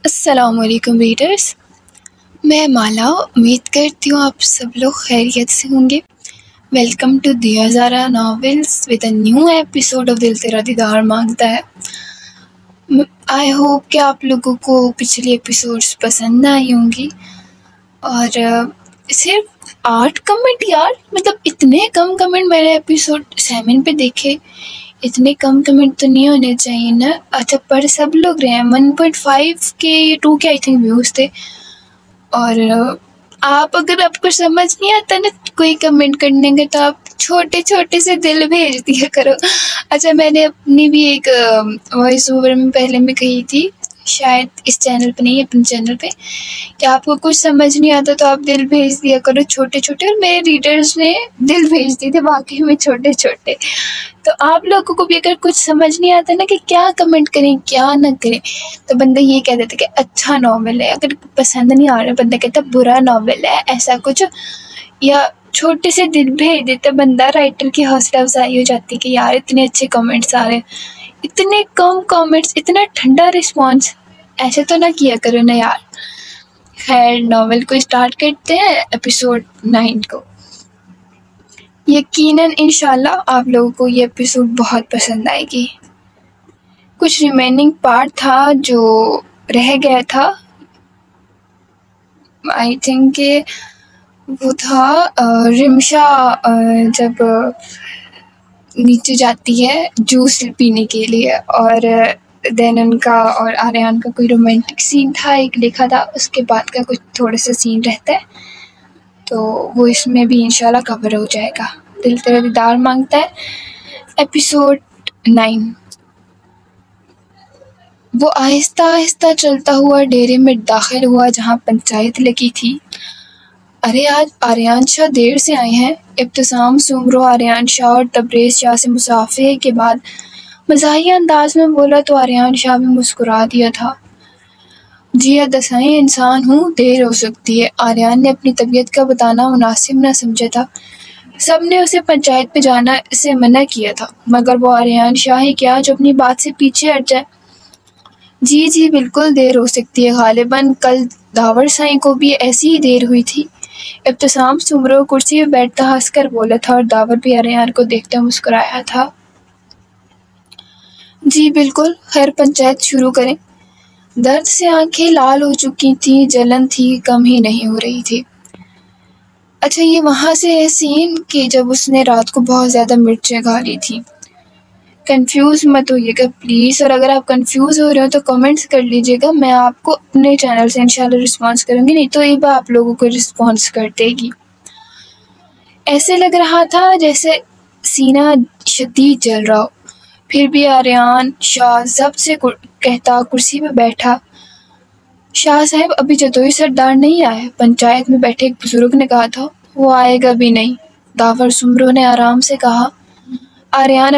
अस्सलामुअलैकुम रीडर्स। मैं माला उम्मीद करती हूँ आप सब लोग खैरियत से होंगे। Welcome to Diya Zara novels with a new episode of Dil Tera दीदार मांगता है। आई होप कि आप लोगों को पिछली एपिसोड्स पसंद आई होंगी। और सिर्फ 8 कमेंट यार, मतलब इतने कम कमेंट मैंने एपिसोड 7 पे देखे। इतने कम कमेंट तो नहीं होने चाहिए ना। अच्छा, पर सब लोग रहे हैं। 1.5 के 2 के आई थिंक व्यूज़ थे। और आप अगर आपको समझ नहीं आता ना कोई कमेंट करने का, तो आप छोटे छोटे से दिल भेज दिया करो। अच्छा, मैंने अपनी भी एक वॉइस ओवर में पहले में कही थी, शायद इस चैनल पे नहीं, अपने चैनल पे, कि आपको कुछ समझ नहीं आता तो आप दिल भेज दिया करो छोटे छोटे। और मेरे रीडर्स ने दिल भेज दिए थे वाकई में छोटे छोटे। तो आप लोगों को भी अगर कुछ समझ नहीं आता ना कि क्या कमेंट करें क्या ना करें, तो बंदा ये कह देता कि अच्छा नॉवेल है। अगर पसंद नहीं आ रहा, बंदा कहता बुरा नॉवेल है, ऐसा कुछ, या छोटे से दिल भेज देता बंदा। राइटर की हौसला अफजाई हो जाती कि यार इतने अच्छे कमेंट्स आ रहे हैं, इतने कम कमेंट्स, इतना ठंडा रिस्पॉन्स, ऐसे तो ना किया करो ना यार। खैर, नॉवेल को स्टार्ट करते हैं, एपिसोड 9 को। यकीनन इंशाल्लाह आप लोगों को ये एपिसोड बहुत पसंद आएगी। कुछ रिमेनिंग पार्ट था जो रह गया था, आई थिंक वो था रिमशा जब नीचे जाती है जूस पीने के लिए, और देन उनका और आर्यन का कोई रोमांटिक सीन था एक लिखा था। उसके बाद का कुछ थोड़ा सा सीन रहता है, तो वो इसमें भी इंशाल्लाह कवर हो जाएगा। दिल तेरा दीदार मांगता है, एपिसोड 9। वो आहिस्ता आहिस्ता चलता हुआ डेरे में दाखिल हुआ जहाँ पंचायत लगी थी। अरे आज आर्यन शाह देर से आए हैं। इब्तिसाम सुमरो आर्यन शाह और तबरेज़ शाह से मुसाफे के बाद मज़ाहिया अंदाज में बोला तो आर्यन शाह भी मुस्कुरा दिया था। जी दसाएं इंसान हूँ, देर हो सकती है। आर्यन ने अपनी तबीयत का बताना मुनासिब न समझा था। सब ने उसे पंचायत पे जाना से मना किया था, मगर वो आर्यन शाह ही क्या जो अपनी बात से पीछे हट जाए। जी बिल्कुल देर हो सकती है, गालिबन कल दावर साईं को भी ऐसी ही देर हुई थी। इब्तिसाम सुमरो कुर्सी में बैठता हंसकर बोला था, और दावर भी आर्यन को देखते मुस्कुराया था। जी बिल्कुल, खैर पंचायत शुरू करें। दर्द से आंखें लाल हो चुकी थी, जलन थी कम ही नहीं हो रही थी। अच्छा, ये वहाँ से है सीन कि जब उसने रात को बहुत ज़्यादा मिर्चें खा ली थी। कंफ्यूज मत होइएगा प्लीज़, और अगर आप कंफ्यूज हो रहे हो तो कमेंट्स कर लीजिएगा, मैं आपको अपने चैनल से इंशाल्लाह रिस्पॉन्स करूँगी, नहीं तो एक बार आप लोगों को रिस्पॉन्स कर देगी। ऐसे लग रहा था जैसे सीना शदीद जल रहा हो। फिर भी आर्यन शाह सबसे कहता कुर्सी पे बैठा। शाह साहब अभी जदोई सरदार नहीं आए, पंचायत में बैठे एक बुजुर्ग ने कहा था। वो आएगा भी नहीं, दावर सुमरो ने आराम से कहा। आर्यन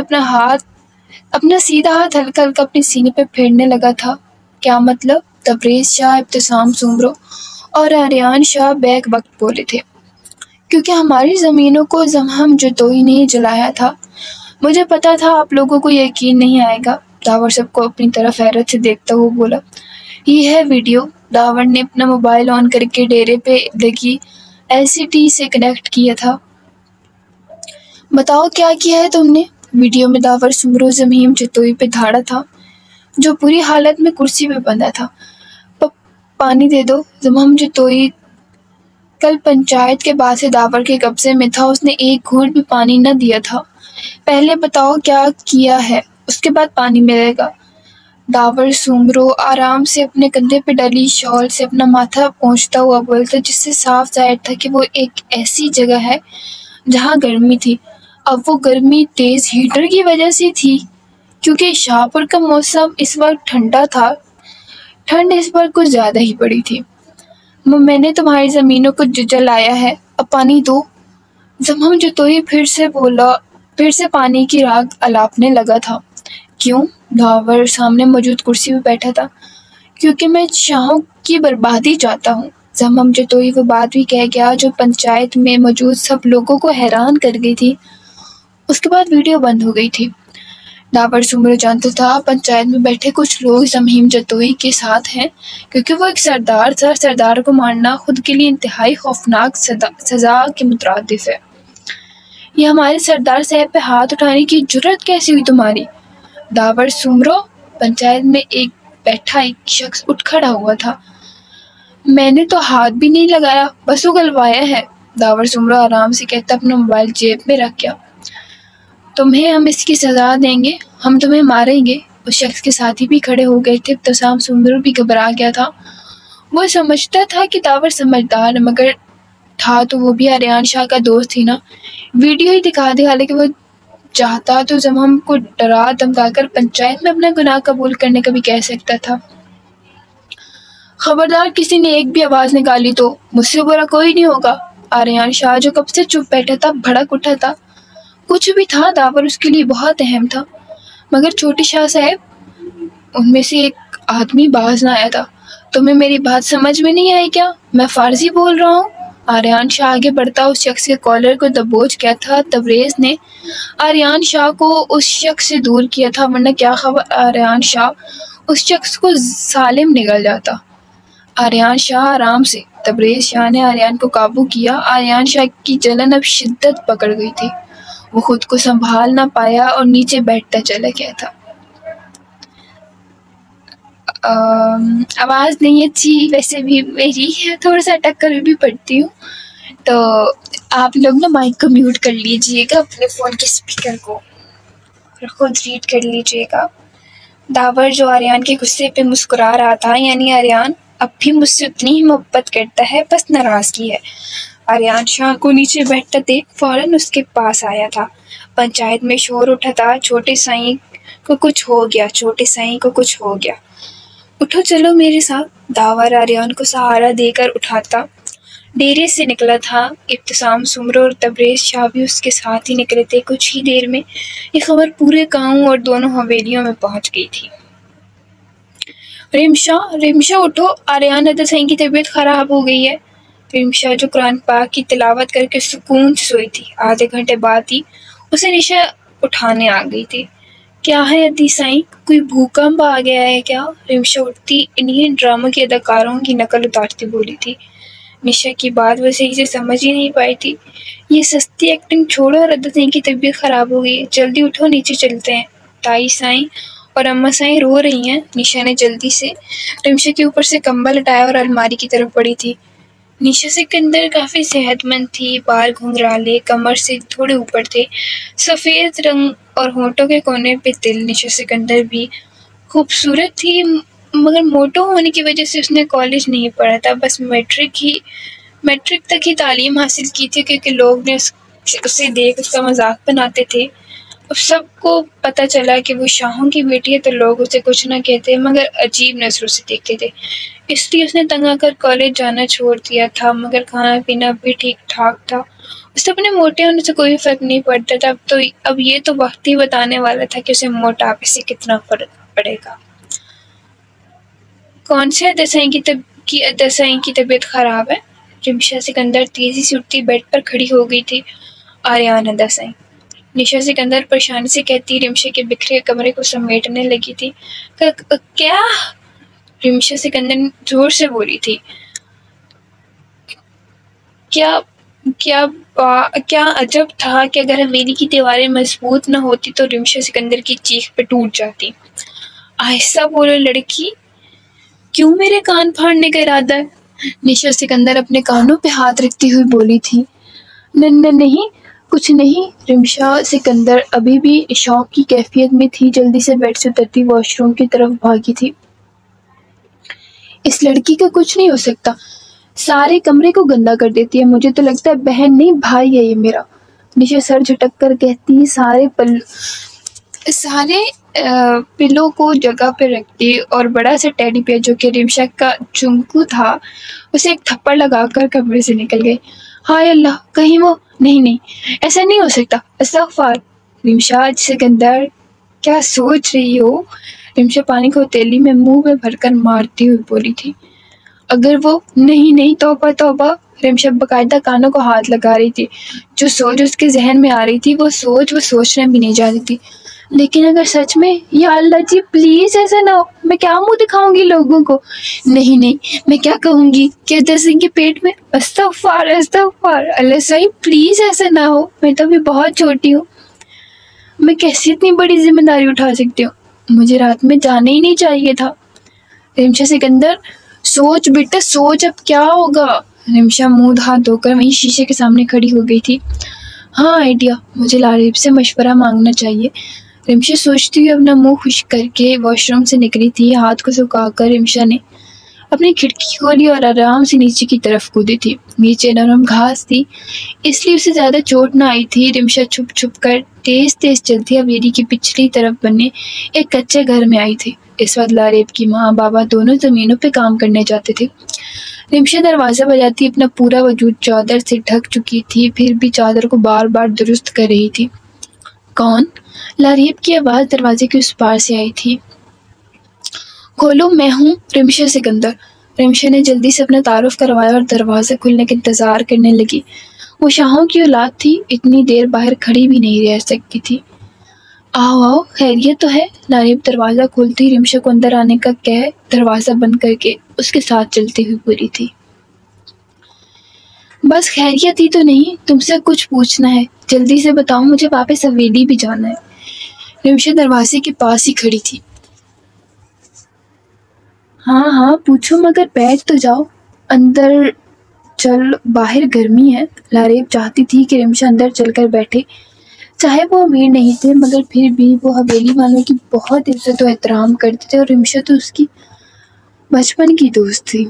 अपना सीधा हाथ हल्का हल्का अपने सीने पे फेरने लगा था। क्या मतलब? तबरेज़ शाह, इब्तिसाम सुमरो और आर्यन शाह बैक वक्त बोले थे, क्योंकि हमारी ज़मीनों को हम जदोई नहीं जलाया था। मुझे पता था आप लोगों को यकीन नहीं आएगा। दावर सबको अपनी तरफ हैरत से देखता हुआ बोला। ये है वीडियो। दावर ने अपना मोबाइल ऑन करके डेरे पे लगी LCD से कनेक्ट किया था। बताओ क्या किया है तुमने? वीडियो में दावर सुमरो ज़मीम जतोई पे धाड़ा था, जो पूरी हालत में कुर्सी पे बंधा था। पानी दे दो। ज़मीम जतोई कल पंचायत के बाद से दावर के कब्जे में था, उसने एक घूंट भी पानी न दिया था। पहले बताओ क्या किया है, उसके बाद पानी मिलेगा। दावर सुमरो आराम से अपने कंधे पे डली शॉल से अपना माथा पोंछता हुआ बोलता, जिससे साफ जाहिर था कि वो एक ऐसी जगह है जहाँ गर्मी थी। अब वो गर्मी तेज हीटर की वजह से थी, क्योंकि शाहपुर का मौसम इस वक्त ठंडा था। ठंड इस बार कुछ ज्यादा ही पड़ी थी। मैंने तुम्हारी जमीनों को जलाया है, अब पानी दो। ज़मीम जतोई फिर से बोला, फिर से पानी की राग अलापने लगा था। क्यों? दावर सामने मौजूद कुर्सी पे बैठा था। क्योंकि मैं शाहों की बर्बादी चाहता हूँ। ज़मीम जतोई वो बात भी कह गया जो पंचायत में मौजूद सब लोगों को हैरान कर गई थी। उसके बाद वीडियो बंद हो गई थी। दावर सुमरो जानता था पंचायत में बैठे कुछ लोग इस मुहिम जद्दोजहद के साथ हैं, क्योंकि वो एक सरदार था। सरदार को मारना खुद के लिए इंतहाई खौफनाक सजा के मुतरादिफ है। ये हमारे सरदार साहब पे हाथ उठाने की जुर्रत कैसी हुई तुम्हारी? दावर सुमरो, पंचायत में बैठा एक शख्स उठ खड़ा हुआ था। मैंने तो हाथ भी नहीं लगाया, बस उगलवाया है, दावर सुमरो आराम से कहता अपना मोबाइल जेब में रख गया। तुम्हें हम इसकी सजा देंगे, हम तुम्हें मारेंगे। उस शख्स के साथी भी खड़े हो गए थे। इब्तिसाम सुमरो भी घबरा गया था। वो समझता था कि दावर समझदार, मगर था तो वो भी आर्यन शाह का दोस्त ही ना। वीडियो ही दिखा दे, हालांकि वो चाहता तो जब हमको डरा धमकाकर पंचायत में अपना गुनाह कबूल करने का भी कह सकता था। खबरदार किसी ने एक भी आवाज निकाली तो मुझसे बुरा कोई नहीं होगा। आर्यन शाह जो कब से चुप बैठा था भड़क उठा था। कुछ भी था, दावर उसके लिए बहुत अहम था। मगर छोटे शाह साहब, उनमें से एक आदमी बाज ना आया था। तुम्हें मेरी बात समझ में नहीं आई क्या? मैं फारसी बोल रहा हूँ। आर्यन शाह आगे बढ़ता उस शख्स के कॉलर को दबोच गया था। तबरेज ने आर्यन शाह को उस शख्स से दूर किया था, वरना क्या खबर आर्यन शाह उस शख्स को सालिम निकल जाता। आर्यन शाह आराम से, तबरेज शाह ने आर्यन को काबू किया। आर्यन शाह की जलन अब शिद्दत पकड़ गई थी। वो खुद को संभाल ना पाया और नीचे बैठता चला गया था। आवाज़ नहीं अच्छी वैसे भी मेरी, थोड़ा सा अटक कर भी पढ़ती हूँ, तो आप लोग ना माइक को म्यूट कर लीजिएगा, अपने फ़ोन के स्पीकर को, और ख़ुद रीड कर लीजिएगा। दावर जो आर्यन के गुस्से पे मुस्कुरा रहा था, यानी आर्यन अब भी मुझसे उतनी ही मोहब्बत करता है, बस नाराज़गी है। आर्यन शाह को नीचे बैठता देख फौरन उसके पास आया था। पंचायत में शोर उठा था, छोटे साईं को कुछ हो गया, छोटे साईं को कुछ हो गया। उठो चलो मेरे साथ, दावर आर्यन को सहारा देकर उठाता डेरे से निकला था। इब्तिसाम सुमरो और तबरेज शाह भी उसके साथ ही निकले थे। कुछ ही देर में ये खबर पूरे गांव और दोनों हवेलियों में पहुंच गई थी। रिमशा उठो, आर्यन अदर साईं की तबीयत खराब हो गई है। रिमशा जो कुरान पाक की तिलावत करके सुकून से सोई थी, आधे घंटे बाद ही उसे निशा उठाने आ गई थी। क्या है अदी साईं, कोई भूकंप आ गया है क्या? रिमशा उठती इन्हीं ड्रामों के अदाकारों की नकल उतारती बोली थी। निशा की बात वो सही से समझ ही नहीं पाई थी। ये सस्ती एक्टिंग छोड़ो और अदी साईं की तबीयत खराब हो गई है, जल्दी उठो नीचे चलते हैं। ताई साईं और अम्मा साईं रो रही हैं। निशा ने जल्दी से रिमशा के ऊपर से कंबल हटाया और अलमारी की तरफ बढ़ी थी। निशा सिकंदर काफ़ी सेहतमंद थी, बाल घुंघराले, कमर से थोड़े ऊपर थे, सफ़ेद रंग और होंठों के कोने पे तिल। निशा सिकंदर भी खूबसूरत थी, मगर मोटो होने की वजह से उसने कॉलेज नहीं पढ़ा था, बस मैट्रिक तक ही तालीम हासिल की थी, क्योंकि लोग ने उसे देख उसका मजाक बनाते थे। अब सबको पता चला कि वो शाहों की बेटी है, तो लोग उसे कुछ ना कहते मगर अजीब नज़रों से देखते थे। इसलिए उसने तंग आकर कॉलेज जाना छोड़ दिया था, मगर खाना पीना भी ठीक ठाक था। उसे अपने मोटे होने से कोई फ़र्क नहीं पड़ता था। अब ये तो वक्त ही बताने वाला था कि उसे मोटापे से कितना फ़र्क पड़ेगा। कौन से अदर साईं की तबीयत ख़राब है? रिमशा सिकंदर तेज़ी से उठती बेड पर खड़ी हो गई थी। आर्यन अदर साईं, निशा सिकंदर परेशानी से कहती रिमशा के बिखरे कमरे को समेटने लगी थी। क्या? रिमशा सिकंदर जोर से बोली थी। क्या अजब था कि अगर हवेली की दीवारें मजबूत न होती तो रिमशा सिकंदर की चीख पे टूट जाती। आहिस्ता बोलो लड़की, क्यों मेरे कान फाड़ने का इरादा है? निशा सिकंदर अपने कानों पे हाथ रखती हुई बोली थी। नहीं, कुछ नहीं। रिमशा सिकंदर अभी भी शौक की कैफियत में थी। जल्दी से बेड से उतरती वॉशरूम की तरफ भागी थी। इस लड़की का कुछ नहीं हो सकता, सारे कमरे को गंदा कर देती है। मुझे तो लगता है बहन नहीं भाई है ये मेरा। निशा सर झटक कर कहती, सारे पिलो को जगह पे रखती और बड़ा सा टेडी बेयर जो कि रिमशा का चुंकू था, उसे एक थप्पड़ लगाकर कमरे से निकल गई। हाय अल्लाह, कहीं वो नहीं, ऐसा नहीं हो सकता, अस्तगफार। रिमशा सिकंदर, क्या सोच रही हो? रिमशा पानी को हथेली में मुंह में भरकर मारती हुई बोली थी। अगर वो नहीं, तौबा। रिमशा बाकायदा कानों को हाथ लगा रही थी। जो सोच उसके जहन में आ रही थी वो सोचने भी नहीं जाती थी। लेकिन अगर सच में, या अल्लाह जी प्लीज ऐसा ना हो, मैं क्या मुंह दिखाऊंगी लोगों को। नहीं नहीं, मैं क्या कहूंगी, क्या दर्द के पेट में, अस्तगफार अस्तगफार, अल्लाह सही प्लीज ऐसा ना हो, मैं तो अभी बहुत छोटी हूँ, मैं कैसे इतनी बड़ी जिम्मेदारी उठा सकती हूँ, मुझे रात में जाना ही नहीं चाहिए था। रिमशा सिकंदर, सोच बेटा सोच, अब क्या होगा। रिमशा मुंह हाथ धोकर वहीं शीशे के सामने खड़ी हो गई थी। हाँ आइडिया, मुझे लारिब से मशवरा मांगना चाहिए। रिमशा सोचती हुई अपना मुंह खुश्क करके वॉशरूम से निकली थी। हाथ को सुखाकर रिमशा ने अपनी खिड़की खोली और आराम से नीचे की तरफ कूदी थी। नीचे नरम घास थी, इसलिए उसे ज़्यादा चोट ना आई थी। रिमशा छुप छुप कर तेज तेज चलती हवेली की पिछली तरफ बने एक कच्चे घर में आई थी। इस वक्त लारेब की माँ बाबा दोनों ज़मीनों पे काम करने जाते थे। रिमशा दरवाज़ा बजाती अपना पूरा वजूद चादर से ढक चुकी थी, फिर भी चादर को बार बार दुरुस्त कर रही थी। कौन? लारेब की आवाज़ दरवाजे के उस पार से आई थी। खोलो, मैं हूँ रिमशा सिकंदर। रिमशा ने जल्दी से अपना तारुफ करवाया और दरवाज़ा खुलने का इंतज़ार करने लगी। वो शाहों की औलाद थी, इतनी देर बाहर खड़ी भी नहीं रह सकती थी। आओ आओ, खैरियत तो है। लारिब दरवाज़ा खोलती ही रिमशा को अंदर आने का कह दरवाज़ा बंद करके उसके साथ चलती हुई पूरी थी। बस खैरियत ही तो नहीं, तुमसे कुछ पूछना है, जल्दी से बताओ, मुझे वापस हवेली भी जाना है। रिमशा दरवाजे के पास ही खड़ी थी। हाँ हाँ पूछो, मगर बैठ तो जाओ, अंदर चल, बाहर गर्मी है। लारेब चाहती थी कि रिमशा अंदर चलकर बैठे। चाहे वो अमीर नहीं थे, मगर फिर भी वो हवेली वालों की बहुत इज्जत और एहतराम करते थे और रिमशा तो उसकी बचपन की दोस्त थी।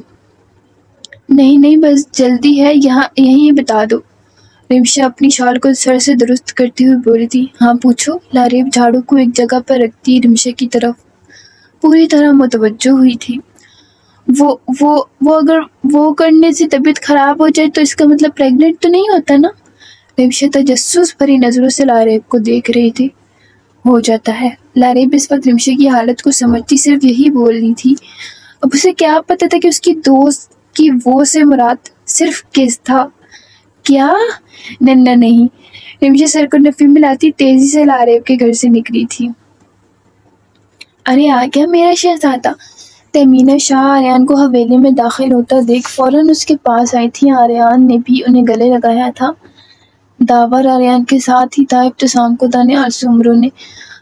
नहीं नहीं, बस जल्दी है, यहाँ यहीं बता दो। रिमशा अपनी शॉल को सर से दुरुस्त करती हुई बोली थी। हाँ पूछो। लारेब झाड़ू को एक जगह पर रखती रिमशा की तरफ पूरी तरह मुतवज्जो हुई थी। वो अगर वो करने से तबीयत खराब हो जाए तो इसका मतलब प्रेग्नेंट तो नहीं होता ना। रिमशा तजस्सुस भरी नजरों से लारेब को देख रही थी। हो जाता है। लारेब इस वक्त रिमशा की हालत को समझती सिर्फ यही बोल रही थी। अब उसे क्या पता था कि उसकी दोस्त की वो से मुराद सिर्फ किस था। क्या? नन्ना नहीं। रिमशा सर को नफी मिलाती तेजी से लारेब के घर से निकली थी। अरे आ गया मेरा शहजादा। तमीना शाह आर्यान को हवेली में दाखिल होता देख फौरन उसके पास आई थी। आर्यान ने भी उन्हें गले लगाया था। दावर आर्यान के साथ ही था। इब्तिसाम को दाने आलसूमरों ने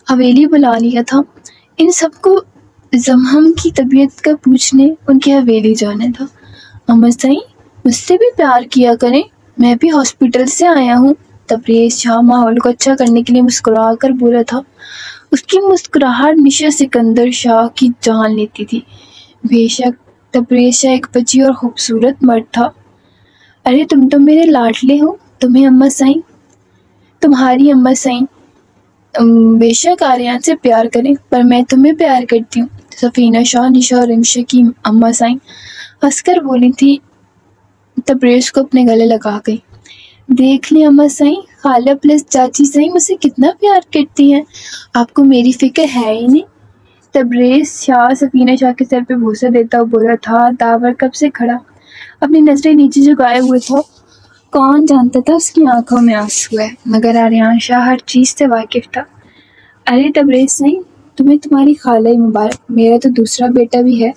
हवेली बुला लिया था। इन सबको जमहम की तबीयत का पूछने उनकी हवेली जाना था। अमर सई, मुझसे भी प्यार किया करें, मैं भी हॉस्पिटल से आया हूँ। तबरेज़ शाह माहौल को अच्छा करने के लिए मुस्कुरा कर बोला था। उसकी मुस्कुराहट निशा सिकंदर शाह की जान लेती थी। बेशक तबरेज़ शाह एक बच्ची और खूबसूरत मर्द था। अरे तुम तो मेरे लाडले हो, तुम्हें अम्मा साईं, तुम्हारी अम्मा साईं बेशक आर्यान से प्यार करें, पर मैं तुम्हें प्यार करती हूँ। सफीना शाह निशा और रिमशा की अम्मा साईं हंसकर बोली थी। तबरेज़ को अपने गले लगा गई। देख ली अम्मा साईं, खाला प्लस चाची साईं मुझसे कितना प्यार करती हैं। आपको मेरी फिक्र है ही नहीं। तबरेज़ शाह सफीना शाह के सर पे भूसा देता हुआ बोला था। दावर कब से खड़ा अपनी नजरें नीचे झुकाए हुए था। कौन जानता था उसकी आंखों में आंसू है, मगर आर्यान शाह हर चीज़ से वाकिफ था। अरे तबरेज़ साईं, तुम्हें तुम्हारी खाला ही मुबारक, मेरा तो दूसरा बेटा भी है।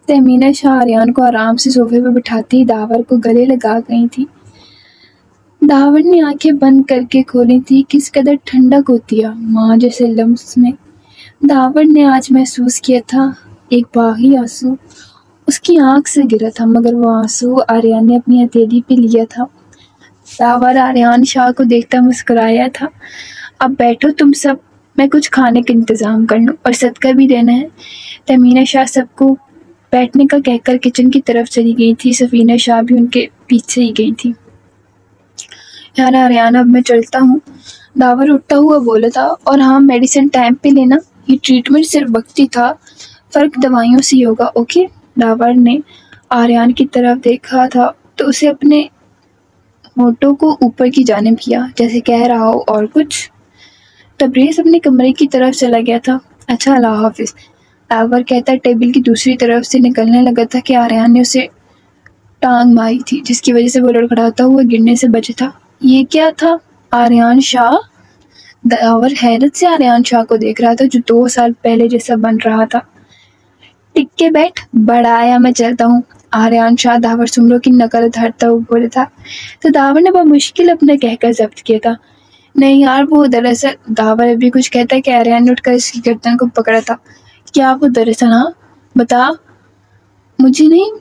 तमीना शाह आर्यान को आराम से सोफे पर बिठाती दावर को गले लगा गई थी। दावर ने आंखें बंद करके खोली थी। किस कदर ठंडक होती है माँ जैसे लम्स में। दावर ने आज महसूस किया था एक बागी आंसू उसकी आंख से गिरा था, मगर वो आंसू आर्यान ने अपनी हथेली पे लिया था। दावर आर्यान शाह को देखता मुस्कुराया था। अब बैठो तुम सब, मैं कुछ खाने का इंतज़ाम कर लूँ और सदका भी देना है। तमीना शाह सबको बैठने का कहकर किचन की तरफ चली गई थी। सफीना शाह भी उनके पीछे ही गई थी। यार आर्यान, अब मैं चलता हूँ, दावर उठता हुआ बोला था। और हाँ, मेडिसिन टाइम पे लेना, ये ट्रीटमेंट सिर्फ वक्ती था, फ़र्क दवाइयों से ही होगा, ओके। दावर ने आर्यान की तरफ देखा था तो उसे अपने होठों को ऊपर की जानिब किया, जैसे कह रहा हो और कुछ। तबरेज़ अपने कमरे की तरफ चला गया था। अच्छा, अल्लाह हाफिज़, दावर कहता टेबल की दूसरी तरफ से निकलने लगा था कि आर्यान ने उसे टांग मारी थी, जिसकी वजह से वो लड़खड़ाता हुआ गिरने से बचा था। ये क्या था? आर्यान शाह? दावर हैरत से आर्यन शाह को देख रहा था, जो 2 साल पहले जैसा बन रहा था। टिक के बैठ, बड़ा आया, मैं चलता हूँ। आर्यन शाह दावर सुमरों की नकल धरता हुआ बोला था, तो दावर ने बहुत मुश्किल अपने कहकर जब्त किया था। नहीं यार, वो दरअसल, दावर अभी कुछ कहता है कि आर्यन ने उठकर इसकी गर्दन को पकड़ा था। क्या वो दरअसल? हाँ बता। मुझे नहीं,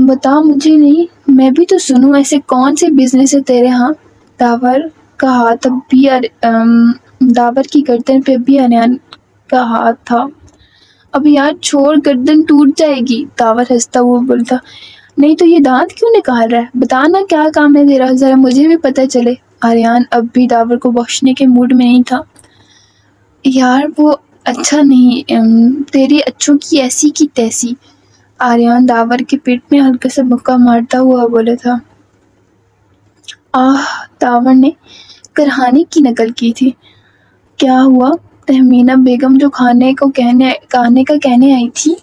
बता मुझे नहीं, मैं भी तो सुनूं। ऐसे कौन से बिजनेस है तेरे? हाँ, दावर का हाथ अब भी दावर की गर्दन पे भी आर्यन का हाथ था। अब यार छोड़, गर्दन टूट जाएगी। दावर हंसता हुआ बोलता, नहीं तो ये दांत क्यों निकाल रहा है? बता ना क्या काम है तेरा, जरा मुझे भी पता चले। आर्यन अब भी दावर को बख्शने के मूड में नहीं था। यार वो अच्छा नहीं, तेरी अच्छों की ऐसी की तैसी। आर्यन दावर के पेट में हल्का सा मुक्का मारता हुआ बोला था। आह, दावर ने करहाने की नकल की थी। क्या हुआ? तहमीना बेगम जो खाने का कहने आई थी,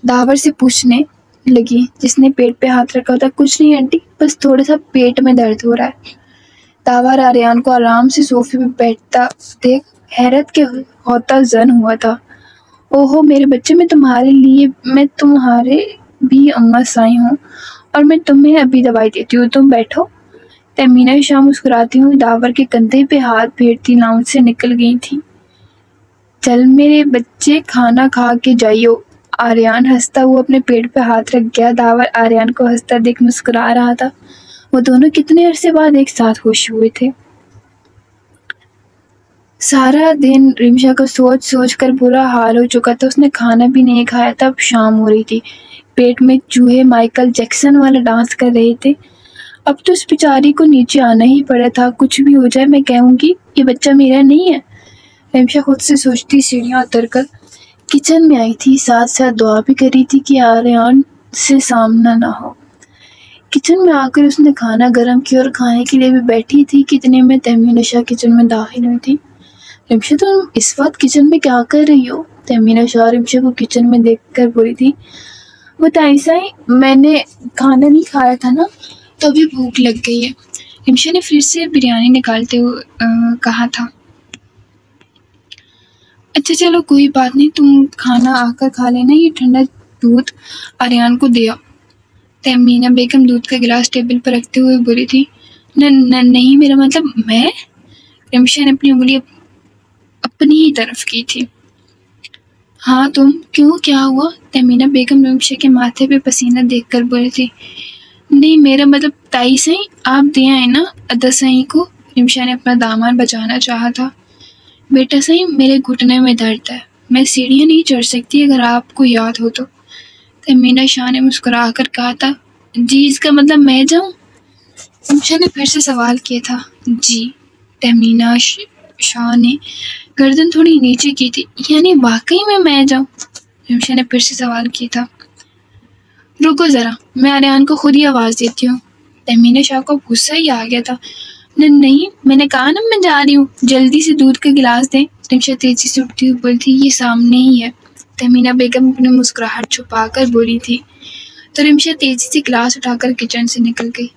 दावर से पूछने लगी, जिसने पेट पे हाथ रखा था। कुछ नहीं आंटी, बस थोड़ा सा पेट में दर्द हो रहा है। दावर आर्यन को आराम से सोफे पे बैठता देख हैरत के होता जन हुआ था। ओहो मेरे बच्चे, मैं तुम्हारे भी अम्मा साई हूँ, और मैं तुम्हें अभी दवाई देती हूँ, तुम बैठो। तहमीना शाह मुस्कुराती हुई दावर के कंधे पे हाथ फेरती लाउंज से निकल गई थी। चल मेरे बच्चे, खाना खा के जाइयो। आर्यन हंसता हुआ अपने पेट पे हाथ रख गया। दावर आर्यन को हंसता देख मुस्कुरा रहा था। वो दोनों कितने अरसे बाद एक साथ खुश हुए थे। सारा दिन रिमशा को सोच सोच कर बुरा हाल हो चुका था। उसने खाना भी नहीं खाया था। अब शाम हो रही थी। पेट में चूहे माइकल जैक्सन वाला डांस कर रहे थे। अब तो उस बेचारी को नीचे आना ही पड़ा था। कुछ भी हो जाए, मैं कहूँगी ये बच्चा मेरा नहीं है। रिमशा खुद से सोचती सीढ़ियाँ उतरकर किचन में आई थी। साथ साथ दुआ भी करी थी कि आर्यन से सामना ना हो। किचन में आकर उसने खाना गर्म किया और खाने के लिए भी बैठी थी। कितने में तहमीना शाह किचन में दाखिल हुई थी। रिमशा, तुम इस वक्त किचन में क्या कर रही हो? तहमीना शाह रिमशा को किचन में देखकर बोली थी। वो ताईसाई, मैंने खाना नहीं खाया था ना, तो अभी भूख लग गई है। रिमशा ने फिर से बिरयानी निकालते हुए कहा था। अच्छा चलो कोई बात नहीं, तुम खाना आकर खा लेना। ये ठंडा दूध आर्यन को दिया। तहमीना बेगम दूध का गिलास टेबल पर रखते हुए बोली थी। नहीं, मेरा मतलब मैं। रिमशा ने अपनी उंगली अपनी ही तरफ की थी। हाँ तुम, क्यों, क्या हुआ? तहमीना बेगम रिमशा के माथे पे पसीना देखकर बोली थी। नहीं, मेरा मतलब ताई सही, आप दे आए ना अदा सही को। रिमशा ने अपना दामन बचाना चाहा था। बेटा सही, मेरे घुटने में दर्द है, मैं सीढ़ियाँ नहीं चढ़ सकती, अगर आपको याद हो तो। तहमीना शाह ने मुस्कुरा कर कहा था। जी, इसका मतलब मैं जाऊँ? रिमशा ने फिर से सवाल किया था। जी। तहमीना शाह ने गर्दन थोड़ी नीचे की थी। यानी वाकई में मैं जाऊँ? रिमशा ने फिर से सवाल किया था। रुको ज़रा, मैं आर्यन को खुद ही आवाज़ देती हूँ। तहमीना शाह को गुस्सा ही आ गया था। नहीं, मैंने कहा ना मैं जा रही हूँ, जल्दी से दूध का गिलास दें। रिमशा तेजी से उठती हुई बोली थी। ये सामने ही है। तहमीना बेगम अपनी मुस्कुराहट छुपा कर बोली थी। तो रिमशा तेजी से गिलास उठाकर किचन से निकल गई।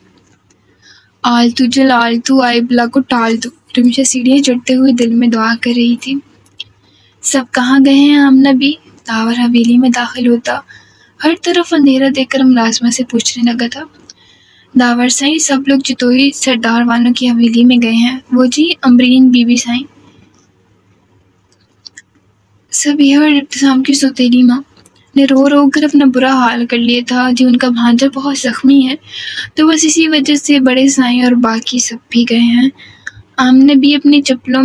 आलतू जल आलतू आए बला को टाल दो। रिमशा सीढ़ियाँ चढ़ते हुए दिल में दुआ कर रही थी। सब कहाँ गए हैं हम नबी? दावर हवेली में दाखिल होता हर तरफ अंधेरा देखकर मुलाजमा से पूछने लगा था। दावर साईं, सब लोग जितोई सरदार वालों की हवेली में गए हैं। वो जी, अमरीन बीबी साईं, सब यह और इब्तिसाम की सौतेली माँ ने रो रो कर अपना बुरा हाल कर लिया था। जी, उनका भांजा बहुत जख्मी है, तो बस इसी वजह से बड़े साईं और बाकी सब भी गए हैं। आमने भी अपनी चप्पलों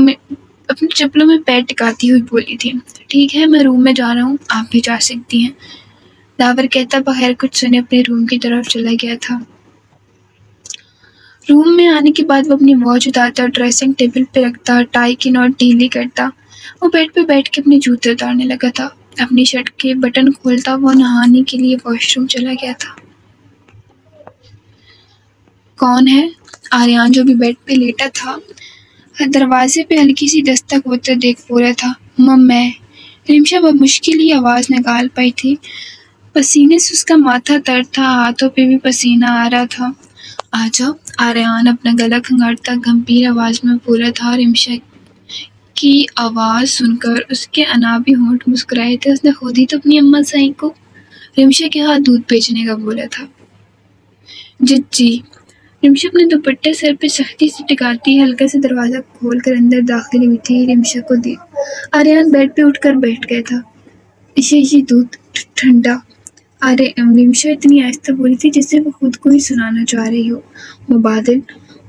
में पैर टिकाती हुई बोली थी। ठीक है, मैं रूम में जा रहा हूँ, आप भी जा सकती हैं। दावर कहता बगैर कुछ सुने अपने रूम की तरफ चला गया था। रूम में आने के बाद वो अपनी वॉच उतारता, ड्रेसिंग टेबल पे रखता, टाई की नॉट ढीली करता। वो बेड पे बैठ के अपने जूते उतारने लगा था। अपनी शर्ट के बटन खोलता वो नहाने के लिए वॉशरूम चला गया था। कौन है? आर्यन जो भी बेड पे लेटा था दरवाजे पे हल्की सी दस्तक होते देख पूरा था। मैं। रिमशा बहुत मुश्किल ही आवाज़ निकाल पाई थी। पसीने से उसका माथा तर था, हाथों पे भी पसीना आ रहा था। आ जाओ। आर्यन अपना गला खंगारता गंभीर आवाज में बोला था। रिमशा की आवाज़ सुनकर उसके अनाबी होंठ मुस्कुराए थे। उसने खुद ही तो अपनी अम्मा साई को रिमशा के हाथ दूध बेचने का बोला था। जी। रिमशा अपने दुपट्टे सर पे सख्ती से टिकाती हल्का से दरवाज़ा खोलकर अंदर दाखिल हुई थी। रिमशा को देख आर्यन बेड पे उठकर बैठ गया था। ये दूध ठंडा। अरे रिमशा इतनी आहिस्ता बोली थी जैसे वो खुद को ही सुनाना चाह रही हो। मुबादिल,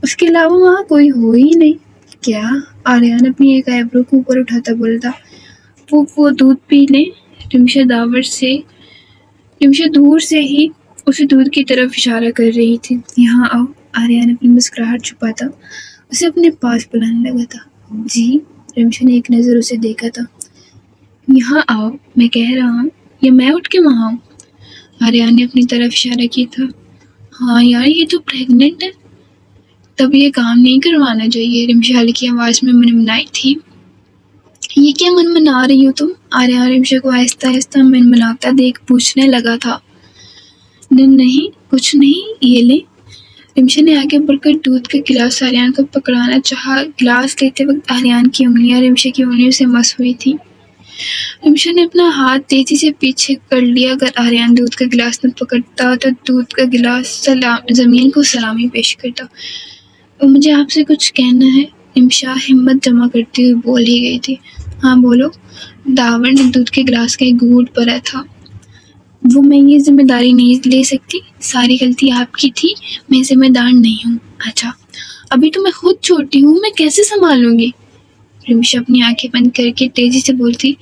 उसके अलावा वहाँ कोई हो ही नहीं। क्या? आर्यन अपनी एक आईब्रो को ऊपर उठाता बोला था। वो दूध पी ले। रिमशा दूर से ही उसे दूध की तरफ इशारा कर रही थी। यहाँ आओ। आर्यन अपनी मुस्कुराहट छुपाता उसे अपने पास बुलाने लगा था। जी। रिमशा ने एक नज़र उसे देखा था। यहाँ आओ, मैं कह रहा हूँ। या मैं उठ के वहाँ आऊँ? आर्यन ने अपनी तरफ इशारा किया था। हाँ यार, ये तो प्रेग्नेंट है, तब ये काम नहीं करवाना चाहिए। रिमशा हल्की आवाज में मनमनाई थी। ये क्या मनमना रही हो तुम? आर्यन रिमशा को आहिस्ता आहिस्ता मनमनाता देख पूछने लगा था। नहीं कुछ नहीं, ये ले। रिमशा ने आगे बढ़कर दूध का गिलास आर्यन को पकड़ाना चाहा। गिलास लेते वक्त आर्यन की उंगलियां रिमशा की उंगलियों से मस हुई थी। रिमशा ने अपना हाथ तेजी से पीछे कर लिया। अगर आर्यन दूध का गिलास न पकड़ता तो दूध का गिलास जमीन को सलामी पेश करता। मुझे आपसे कुछ कहना है। रिमशा हिम्मत जमा करती हुई बोल ही गई थी। हाँ बोलो। दावर ने दूध के गिलास का एक घूंट भरा था। वो मैं ये जिम्मेदारी नहीं ले सकती, सारी गलती आपकी थी, मैं जिम्मेदार नहीं हूँ। अच्छा, अभी तो मैं खुद छोटी हूँ, मैं कैसे संभालूंगी? रिमशा अपनी आंखें बंद करके तेजी से बोलती।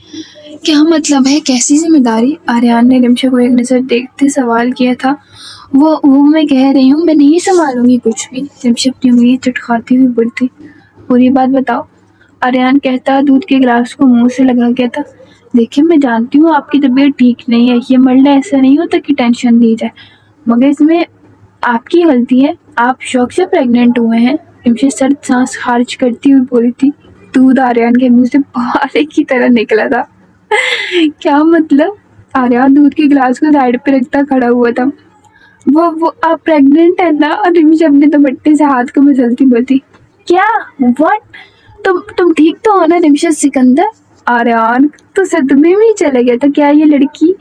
क्या मतलब है, कैसी जिम्मेदारी? आर्यन ने रिमशा को एक नज़र देखते सवाल किया था। वो मैं कह रही हूँ, मैं नहीं संभालूंगी कुछ भी। रिमशा अपनी उंगली चटखाती हुई बोलती। पूरी बात बताओ। आर्यन कहता दूध के गिलास को मुंह से लगा गया था। देखिए, मैं जानती हूँ आपकी तबीयत ठीक नहीं है, ये मरना ऐसा नहीं होता कि टेंशन दी जाए, मगर इसमें आपकी गलती है, आप शौक से प्रेग्नेंट हुए हैं। रिमशा सर्द सांस खारिज करती हुई बोली थी। दूध आर्यन के मुंह से फुहारे की तरह निकला था। क्या मतलब? आर्यन दूध के गिलास को साइड पे रखता खड़ा हुआ था। वो आप प्रेग्नेंट है ना? रिमशा अपने दुपट्टे से हाथ को मसलती बोलती। क्या? व्हाट? तुम ठीक तो हो ना रिमशा सिकंदर? आर्यन तो सदमे में ही चला गया था। क्या ये लड़की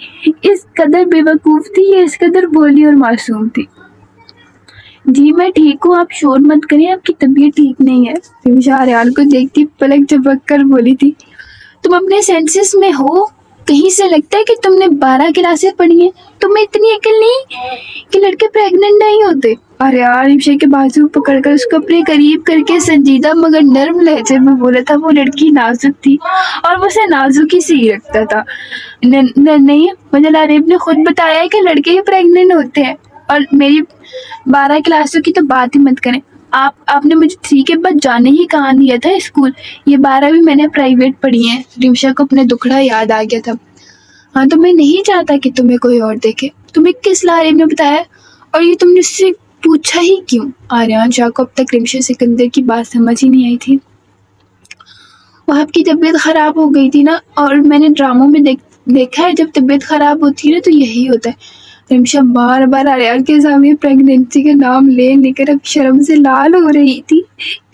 इस कदर बेवकूफ थी या इस कदर भोली और मासूम थी? जी मैं ठीक हूँ, आप शोर मत करिए, आपकी तबीयत ठीक नहीं है। रिमशा आर्यन को देखती पलक झपक कर बोली थी। तुम अपने सेंसेस में हो? कहीं से लगता है कि तुमने 12 क्लासें पढ़ी हैं। तुम्हें इतनी अकल नहीं कि लड़के प्रेग्नेंट नहीं होते? आर्यन रिमशा के बाजू पकड़कर उसको अपने करीब करके संजीदा मगर नर्म लहजे में बोला था। वो लड़की नाजुक थी और वो उसे नाजुकी से ही रखता था। नहीं, मुझे लारेब ने खुद बताया है कि लड़के ही प्रेग्नेंट होते हैं। और मेरी 12 क्लासों की तो बात ही मत करें। आपने मुझे 3 के बाद जाने ही कहाँ दिया था स्कूल। ये 12 भी मैंने प्राइवेट पढ़ी है। रिमशा को अपने दुखड़ा याद आ गया था। हाँ तो मैं नहीं चाहता कि तुम्हें कोई और देखे। तुम्हें किस लारेब ने बताया? और ये तुमने उससे पूछा ही क्यों? आर्यन शाह को अब तक रिमशा सिकंदर की बात समझ ही नहीं आई थी। वो आपकी तबीयत खराब हो गई थी ना, और मैंने ड्रामों में देखा है जब तबीयत खराब होती है ना तो यही होता है। रिमशा बार बार आर्यन के सामने प्रेगनेंसी का नाम ले लेकर अब शर्म से लाल हो रही थी।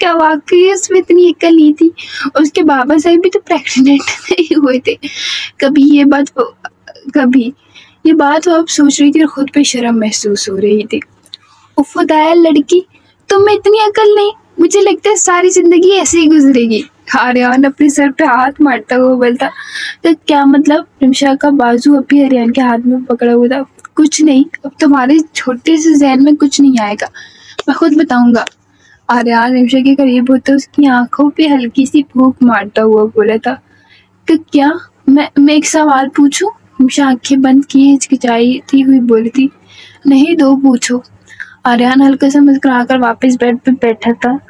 क्या वाकई उसमें इतनी अकल नहीं थी? उसके बाबा साहब भी तो प्रेग्नेंट नहीं हुए थे। कभी ये बात वो अब सोच रही थी और खुद पे शर्म महसूस हो रही थी। खुदाया लड़की, तुम्हें इतनी अकल नहीं। मुझे लगता है सारी जिंदगी ऐसे ही गुजरेगी। आर्यन अपने सर पे हाथ मारता हुआ बोलता। तो क्या मतलब? रिमशा का बाजू अभी आर्यन के हाथ में पकड़ा हुआ था। कुछ नहीं, अब तुम्हारे छोटे से जहन में कुछ नहीं आएगा, मैं खुद बताऊंगा। आर्यन रिमशा के करीब होता उसकी आंखों पे हल्की सी फूंक मारता हुआ बोला था। कि क्या? मैं एक सवाल पूछूं? रिमशा आंखें बंद किए हिचकिचाती हुई बोली थी। नहीं, दो पूछो। आर्यन हल्का सा मुस्कुराकर वापस बेड पे बैठा था।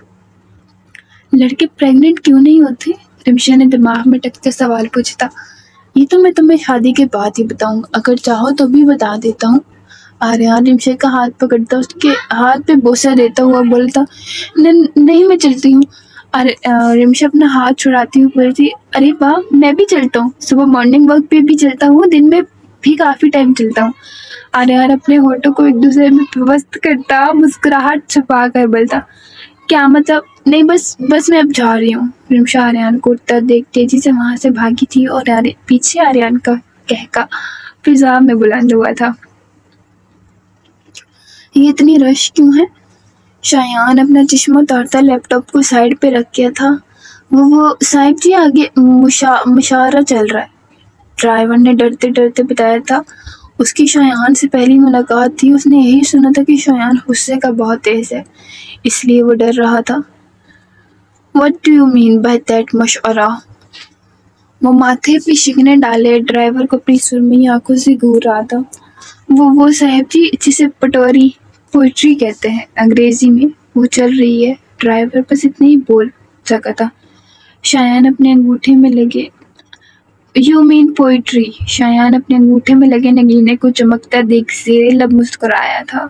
लड़के प्रेग्नेंट क्यों नहीं होते? रिमशा ने दिमाग में टकते सवाल पूछा था। ये तो मैं तुम्हें शादी के बाद ही बताऊंगा, अगर चाहो तो भी बता देता हूँ। आर्यन रिमशा का हाथ पकड़ता उसके हाथ पे बोसा देता हुआ बोलता। नहीं, मैं चलती हूँ। रिमशा अपना हाथ छुड़ाती हुई बोलती। अरे वाह, मैं भी चलता हूँ, सुबह मॉर्निंग वॉक पे भी चलता हूँ, दिन में भी काफ़ी टाइम चलता हूँ। आर्यन अपने होठों को एक दूसरे में व्यवस्थित करता, मुस्कुराहट छुपा कर बोलता, क्या मतलब? नहीं, बस बस मैं अब जा रही हूँ। रिमशा आर्यन को उठता देख तेजी से वहां से भागी थी और पीछे आर्यन का कहका फिजा में बुलंद हुआ था, ये इतनी रश क्यों है? शायान अपना चश्मा उतारता लैपटॉप को साइड पे रख किया था। वो साहिब जी, आगे मुशायरा चल रहा है, ड्राइवर ने डरते डरते बताया था। उसकी शायान से पहली मुलाकात थी, उसने यही सुना था कि शायान गुस्से का बहुत तेज है, इसलिए वो डर रहा था। What do you mean by that मशवरा? वो माथे पे शिकने डाले ड्राइवर को अपनी सुरमई आंखों से घूर रहा था। वो साहब जी, जिसे पटोरी पोइट्री कहते हैं अंग्रेजी में, वो चल रही है। ड्राइवर बस इतना ही बोल सका था। शायान अपने अंगूठे में लगे यू मीन पोइट्री। शायान अपने अंगूठे में लगे नगीने को चमकता देख ज़ेरे लब मुस्कुराया था।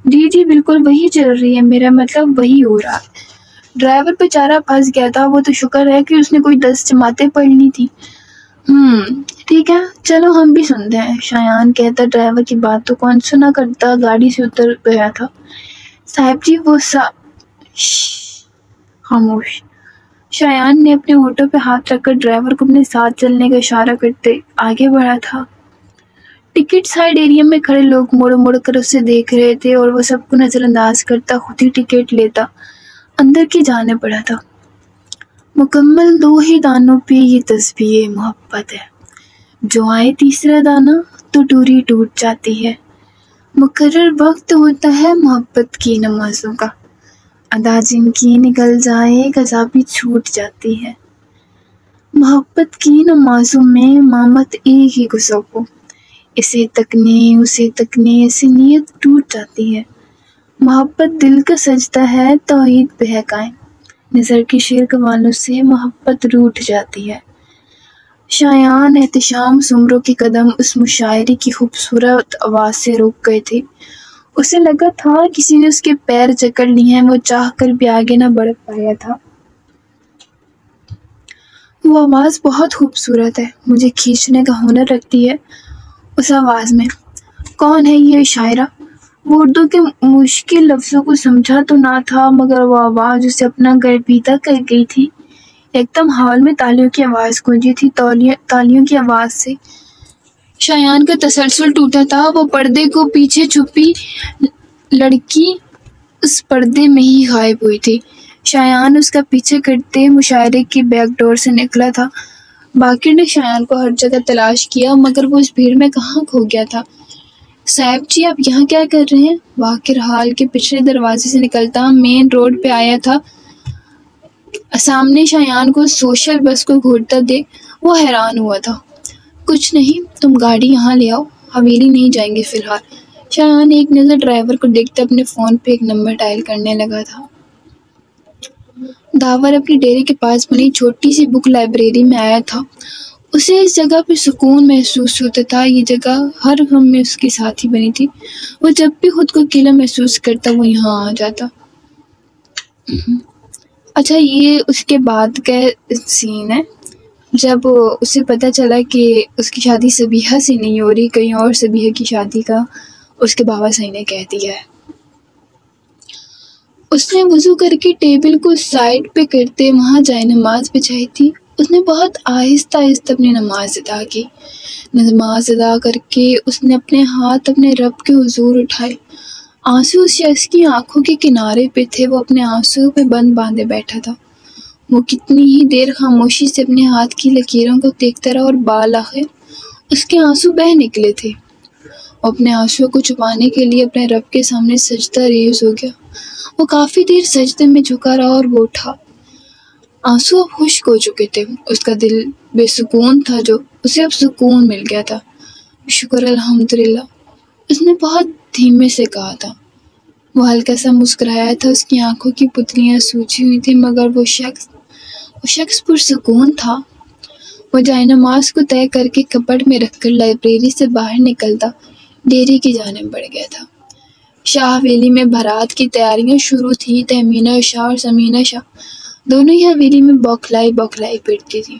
जी जी, बिल्कुल वही चल रही है, मेरा मतलब वही हो रहा है। ड्राइवर बेचारा फंस गया था, वो तो शुक्र है कि उसने कोई 10 जमातें पढ़नी थी। ठीक है, चलो हम भी सुनते हैं, शायान कहता ड्राइवर की बात तो कौन सुना करता गाड़ी से उतर गया था। साहब जी वो खामोश। शायान ने अपने होठों पे हाथ रखकर ड्राइवर को अपने साथ चलने का इशारा करते आगे बढ़ा था। टिकट साइड एरिया में खड़े लोग मुड़ मुड़ कर उसे देख रहे थे और वो सबको नजरअंदाज करता खुद ही टिकट लेता अंदर की जाने पड़ा था। मुकम्मल 2 ही दानों पे ये तस्बीह मोहब्बत है, जो आए तीसरा दाना तो डोरी टूट जाती है। मुकर्रर वक्त होता है मोहब्बत की नमाजों का, अदा जिनकी निकल जाए कज़ा भी छूट जाती है। मोहब्बत की नमाजों में मामत एक ही गुस्सा को, इसे तकने उसे तकने ऐसी नीयत टूट जाती है। मोहब्बत दिल का सजदा है, तौहीद बहकाए, नज़र के शेर कमालों से मोहब्बत रूठ जाती है। शायान एहतिशाम सुमरों के कदम उस मुशायरे की खूबसूरत आवाज़ से रुक गए थे। उसे लगा था किसी ने उसके पैर जकड़ लिए हैं, वो चाह कर भी आगे न बढ़ पाया था। वो आवाज़ बहुत खूबसूरत है, मुझे खींचने का हुनर रखती है उस आवाज़ में। कौन है ये शायरा? वो उर्दू के मुश्किल लफ्ज़ों को समझा तो ना था, मगर वो आवाज़ उसे अपना गर्विदा कर गई थी। एकदम हॉल में तालियों की आवाज़ गूंजी थी, तालियों की आवाज़ से शायान का तसलसल टूटा था। वो पर्दे को पीछे छुपी लड़की उस पर्दे में ही गायब हुई थी। शायान उसका पीछे करते मुशायरे की बैक डोर से निकला था। बाकिर ने शायान को हर जगह तलाश किया, मगर वो इस भीड़ में कहाँ खो गया था। साहब जी, आप यहाँ क्या कर रहे हैं? बाकिर हाल के पिछले दरवाजे से निकलता मेन रोड पे आया था। सामने शायान को सोशल बस को घूरता देख वो हैरान हुआ था। कुछ नहीं, तुम गाड़ी यहाँ ले आओ, हवेली नहीं जाएंगे फिलहाल। शायान एक नज़र ड्राइवर को देखते अपने फ़ोन पे एक नंबर डायल करने लगा था। दावर अपनी डेरे के पास बनी छोटी सी बुक लाइब्रेरी में आया था। उसे इस जगह पे सुकून महसूस होता था। ये जगह हर गम में उसकी साथी बनी थी। वो जब भी खुद को अकेला महसूस करता वो यहाँ आ जाता। अच्छा, ये उसके बाद का सीन है जब उसे पता चला कि उसकी शादी सबीहा से नहीं हो रही, कहीं और सबीहा की शादी का उसके बाबा सही ने कह दिया है। उसने वज़ू करके टेबल को साइड पे करते वहाँ जाए नमाज बिछाई थी। उसने बहुत आहिस्ता आहिस्ता अपनी नमाज अदा की। नमाज अदा करके उसने अपने हाथ अपने रब के हुजूर उठाए। आंसू उस शख्स की आंखों के किनारे पे थे। वो अपने आंसू पे बंद बांधे बैठा था। वो कितनी ही देर खामोशी से अपने हाथ की लकीरों को देखता रहा और बाल आखिर उसके आंसू बह निकले थे। वो अपने आंसुओं को छुपाने के लिए अपने रब के सामने सजदा रेज़ हो गया। वो काफ़ी देर सजदे में झुका रहा और वो उठा। आंसू अब खुश्क हो चुके थे। उसका दिल बेसुकून था, जो उसे अब सुकून मिल गया था। शुक्र अल्हम्दुलिल्लाह, उसने बहुत धीमे से कहा था। वो हल्का सा मुस्कुराया था। उसकी आंखों की पुतलियां सूजी हुई थी, मगर वो शख्स पुरसुकून था। वो जायनमाज को तय करके कपड़ में रखकर लाइब्रेरी से बाहर निकलता डेरे की जानिब बढ़ गया था। शाह हवेली में बारात की तैयारियां शुरू थी। तहमीना शाह और समीना शाह दोनों ही हवेली में बौखलाई फिरती थी।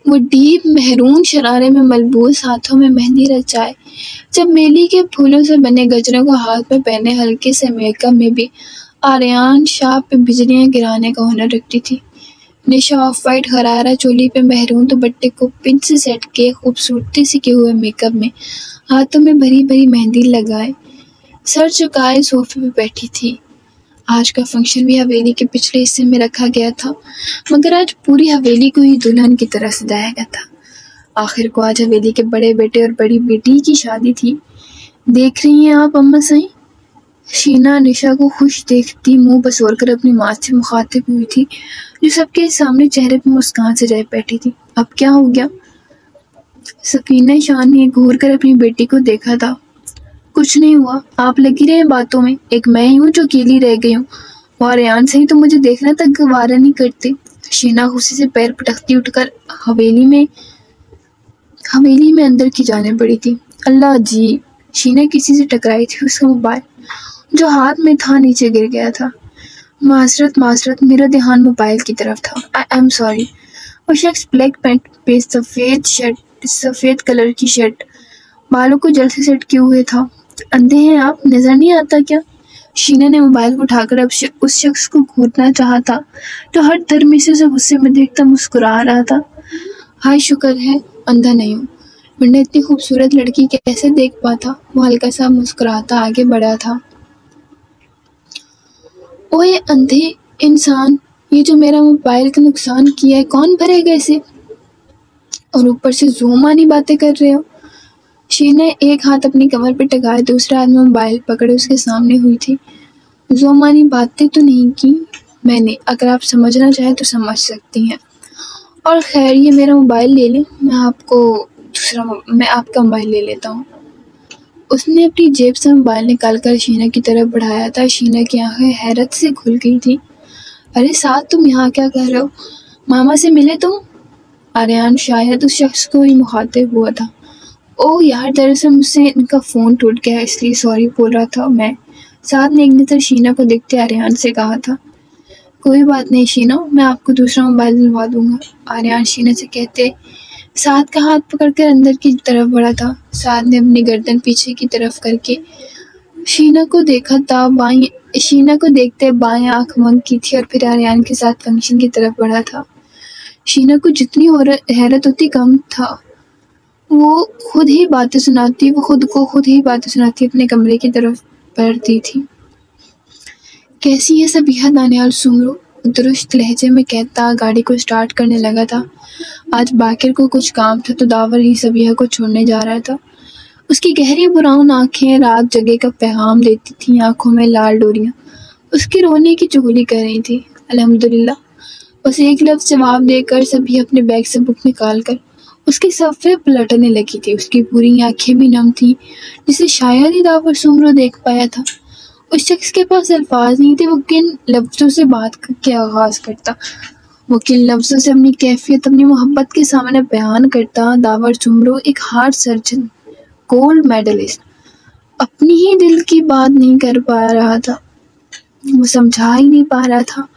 वो डीप मेहरून शरारे में मलबूस हाथों में मेहंदी रचाए, जब मेली के फूलों से बने गजरों को हाथ में पहने हल्के से मेकअप में भी आर्यान शाह पे बिजलियां गिराने का हुनर रखती थी। निशा ऑफ वाइट गरारा चोली पे मेहरून दुपट्टे को पिन से सेट किए खूबसूरती से किए हुए मेकअप में हाथों में भरी भरी मेहंदी लगाए सर झुकाए सोफे पे बैठी थी। आज का फंक्शन भी हवेली के पिछले हिस्से में रखा गया था, मगर आज पूरी हवेली को ही दुल्हन की तरह सजाया गया था। आखिर को आज हवेली के बड़े बेटे और बड़ी बेटी की शादी थी। देख रही हैं आप अम्मा सही? शीना निशा को खुश देखती मुंह बसोर कर अपनी माँ से मुखातिब हुई थी, जो सबके सामने चेहरे पर मुस्कान सजाए बैठी थी। अब क्या हो गया? सकीना शाह ने घूर कर अपनी बेटी को देखा था। कुछ नहीं हुआ, आप लगी रहे बातों में। एक मैं ही हूँ जो अकेली रह गई हूँ, और रेहान से ही तो मुझे देखना तक गवारा नहीं करते। शीना खुशी से पैर पटकती उठकर हवेली में अंदर की जाने पड़ी थी। अल्लाह जी! शीना किसी से टकराई थी, उसका मोबाइल जो हाथ में था नीचे गिर गया था। माजरत, मेरा ध्यान मोबाइल की तरफ था। I am sorry. वो शख्स ब्लैक पैंट पे सफेद कलर की शर्ट, बालों को जल से सेट किए हुए था। अंधे हैं आप, नजर नहीं आता क्या? शीना ने मोबाइल को उठाकर अब उस शख्स को घूरना चाहा था, जो हर धर्मी से उसे गुस्से में देखकर मुस्कुरा रहा था। हाय, शुक्र है अंधा नहीं हूँ, वरना इतनी खूबसूरत लड़की कैसे देख पाता। वो हल्का सा मुस्कुराता आगे बढ़ा था। ओए अंधे इंसान, ये जो मेरा मोबाइल का नुकसान किया है कौन भरेगा इसे? और ऊपर से ज़ूमानी बातें कर रहे हो। शीना ने एक हाथ अपनी कमर पर टिकाए, दूसरा हाथ में मोबाइल पकड़े उसके सामने हुई थी। ज़ुमानी बातें तो नहीं की मैंने, अगर आप समझना चाहें तो समझ सकती हैं। और खैर, ये मेरा मोबाइल ले लें, मैं आपका मोबाइल ले लेता हूँ। उसने अपनी जेब से मोबाइल निकालकर शीना की तरफ बढ़ाया था। शीना की आंखें हैरत से खुल गई थी। अरे साथ, तुम यहाँ क्या कर रहे हो? मामा से मिले तुम? आर्यान शायद उस शख्स को ही मुखातिब हुआ था। ओह यार, दरअसल मुझसे इनका फ़ोन टूट गया, इसलिए सॉरी बोल रहा था मैं। साथ ने एक नज़र शीना को देखते आर्यान से कहा था। कोई बात नहीं शीना, मैं आपको दूसरा मोबाइल दिलवा दूंगा, आर्यान शीना से कहते साथ का हाथ पकड़कर अंदर की तरफ बढ़ा था। साथ ने अपनी गर्दन पीछे की तरफ करके शीना को देखा था। शीना को देखते बाएं आंख मंग की थी और फिर आर्यान के साथ फंक्शन की तरफ बढ़ा था। शीना को जितनी हैरत होती कम था। वो खुद ही बातें सुनाती अपने कमरे की तरफ बढ़ती थी। कैसी है सबिहा दानियाल सुमरो? दुरुस्त लहजे में कहता गाड़ी को स्टार्ट करने लगा था। आज बाकिर को कुछ काम था तो दावर ही सबिहा को छोड़ने जा रहा था। उसकी गहरी ब्राउन आंखें रात जगह का पैगाम देती थीं, आंखों में लाल डोरियां उसके रोने की चुगली कर रही थी। अल्हम्दुलिल्लाह, उसे एक लफ्ज़ जवाब देकर सबिहा अपने बैग से बुक निकाल कर उसके सफ़े पलटने लगी थी। उसकी पूरी आंखें भी नम थीं, जिसे शायद ही दावर सुमरो देख पाया था। उस शख्स के पास अल्फाज नहीं थे, वो किन लफ्ज़ों से बात के आगाज़ करता, वो किन लफ्ज़ों से अपनी कैफियत, अपनी मोहब्बत के सामने बयान करता। दावर सुमरो एक हार्ट सर्जन, गोल्ड मेडलिस्ट, अपनी ही दिल की बात नहीं कर पा रहा था, वो समझा ही नहीं पा रहा था।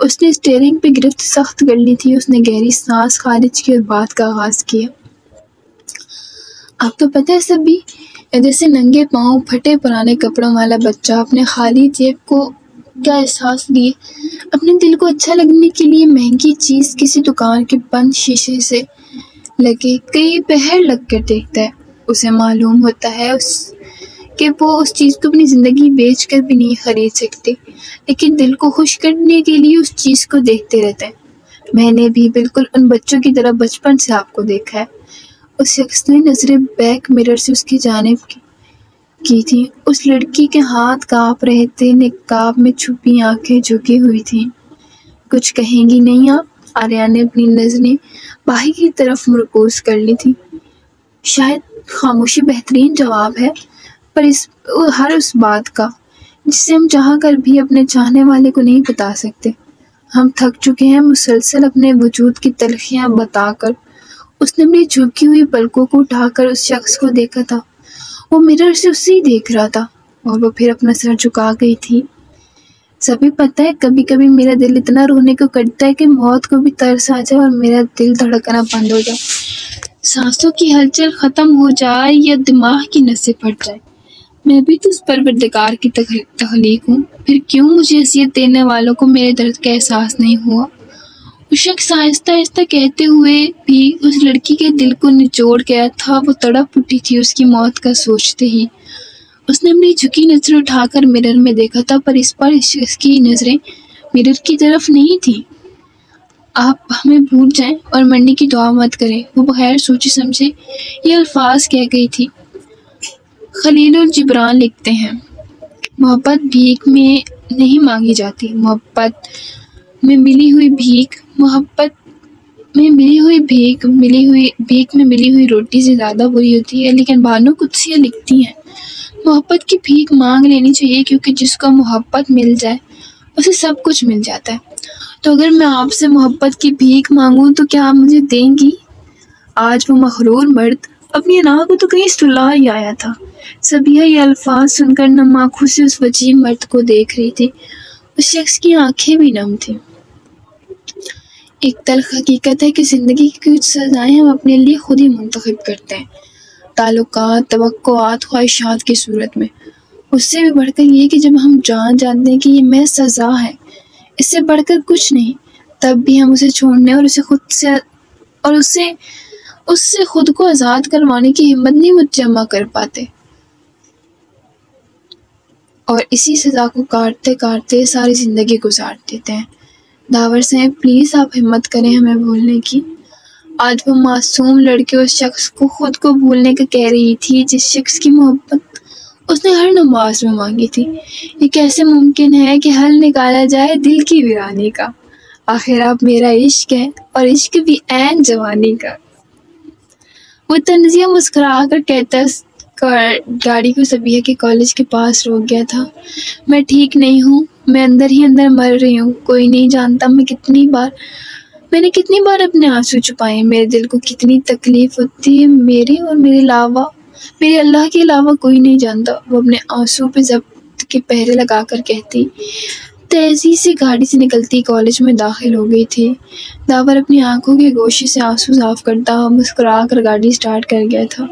उसने स्टीयरिंग पे गिरफ्त सख्त कर ली थी। उसने गहरी सांस खारिज की और बात का आगाज़ किया। आपको पता है सभी, जैसे नंगे पाँव फटे पुराने कपड़ों वाला बच्चा अपने खाली जेब को क्या एहसास लिए अपने दिल को अच्छा लगने के लिए महंगी चीज़ किसी दुकान के बंद शीशे से लगे कई पहर लग कर देखता है। उसे मालूम होता है कि वो उस चीज़ को अपनी ज़िंदगी बेच कर भी नहीं खरीद सकते, लेकिन दिल को खुश करने के लिए उस चीज़ को देखते रहते हैं। मैंने भी बिल्कुल उन बच्चों की तरह बचपन से आपको देखा है। उस शख्स ने नज़रें बैक मिरर से उसकी जानिब की थी। उस लड़की के हाथ काँप रहे थे, निकाब में छुपी आंखें झुकी हुई थीं। कुछ कहेंगी नहीं आप? आर्या ने अपनी नज़रें बाही की तरफ मरकूज़ कर ली थी। शायद खामोशी बेहतरीन जवाब है, पर हर उस बात का जिसे हम चाह कर भी अपने चाहने वाले को नहीं बता सकते। हम थक चुके हैं मुसलसल अपने वजूद की तलखियाँ बताकर। उसने अपनी झुकी हुई पलकों को उठाकर उस शख्स को देखा था। वो मिरर से उसे ही देख रहा था और वो फिर अपना सर झुका गई थी। सभी पता है, कभी कभी मेरा दिल इतना रोने को करता है कि मौत को भी तरस आ जाए और मेरा दिल धड़कना बंद हो जाए, सांसों की हलचल खत्म हो जाए या दिमाग की नसें फट जाए। मैं भी तो उस परवरदिगार की तख्लीक हूँ, फिर क्यों मुझे असियत देने वालों को मेरे दर्द का एहसास नहीं हुआ। वो शख्स आहिस्ता आहिस्ता कहते हुए भी उस लड़की के दिल को निचोड़ गया था। वो तड़प उठी थी उसकी मौत का सोचते ही। उसने अपनी झुकी नजर उठाकर मिरर में देखा था, पर इस बार इस शख्स की नजरें मिरर की तरफ नहीं थी। आप हमें भूल जाएं और मरने की दुआ मत करें, वो बगैर सोचे समझे ये अल्फाज कह गई थी। खलीलुल जिब्रान लिखते हैं, मोहब्बत भीख में नहीं मांगी जाती, मोहब्बत में मिली हुई भीख में मिली हुई रोटी से ज़्यादा बुरी होती है। लेकिन बानो कुदसिया लिखती हैं, मोहब्बत की भीख मांग लेनी चाहिए, क्योंकि जिसको मोहब्बत मिल जाए उसे सब कुछ मिल जाता है। तो अगर मैं आपसे मोहब्बत की भीख मांगूं तो क्या आप मुझे देंगी? आज वो मगरूर मर्द अपनी अना को तो कहीं सुला ही आया था। सबिया ये अल्फाज सुनकर नम आंखों से उस वजीह मर्द को देख रही थी। उस शख्स की आंखें भी नम थी। एक तल्ख हकीकत है कि ज़िंदगी की कुछ सज़ाएं हम अपने लिए खुद ही मुंतखब करते हैं, ताल्लुकात, तवक्कुआत, ख्वाहिशात की सूरत में। उससे भी बढ़कर ये कि जब हम जानते हैं कि ये मैं सज़ा है, इससे बढ़कर कुछ नहीं, तब भी हम उसे छोड़ने और उससे खुद को आज़ाद करवाने की हिम्मत नहीं मुजम्मा कर पाते, और इसी सज़ा को काटते काटते सारी ज़िंदगी गुजार देते हैं। दावर साहब, प्लीज़ आप हिम्मत करें हमें भूलने की। आज वो मासूम लड़की उस शख्स को खुद को भूलने का कह रही थी, जिस शख्स की मोहब्बत उसने हर नमाज में मांगी थी। ये कैसे मुमकिन है कि हल निकाला जाए दिल की वीरानी का। आखिर आप मेरा इश्क है, और इश्क भी ऐन जवानी का। वो तंजिया मुस्कुरा कर कहता गाड़ी को सबिया के कॉलेज के पास रोक गया था। मैं ठीक नहीं हूँ, मैं अंदर ही अंदर मर रही हूँ। कोई नहीं जानता मैंने कितनी बार अपने आंसू छुपाए। मेरे दिल को कितनी तकलीफ होती है, मेरे अल्लाह के अलावा कोई नहीं जानता। वो अपने आंसू पे जब्त के पहरे लगा कर कहती। तेजी से गाड़ी से निकलती कॉलेज में दाखिल हो गई थी। दावर अपनी आंखों के गोशे से आंसू साफ करता हुआ मुस्कुरा कर गाड़ी स्टार्ट कर गया था।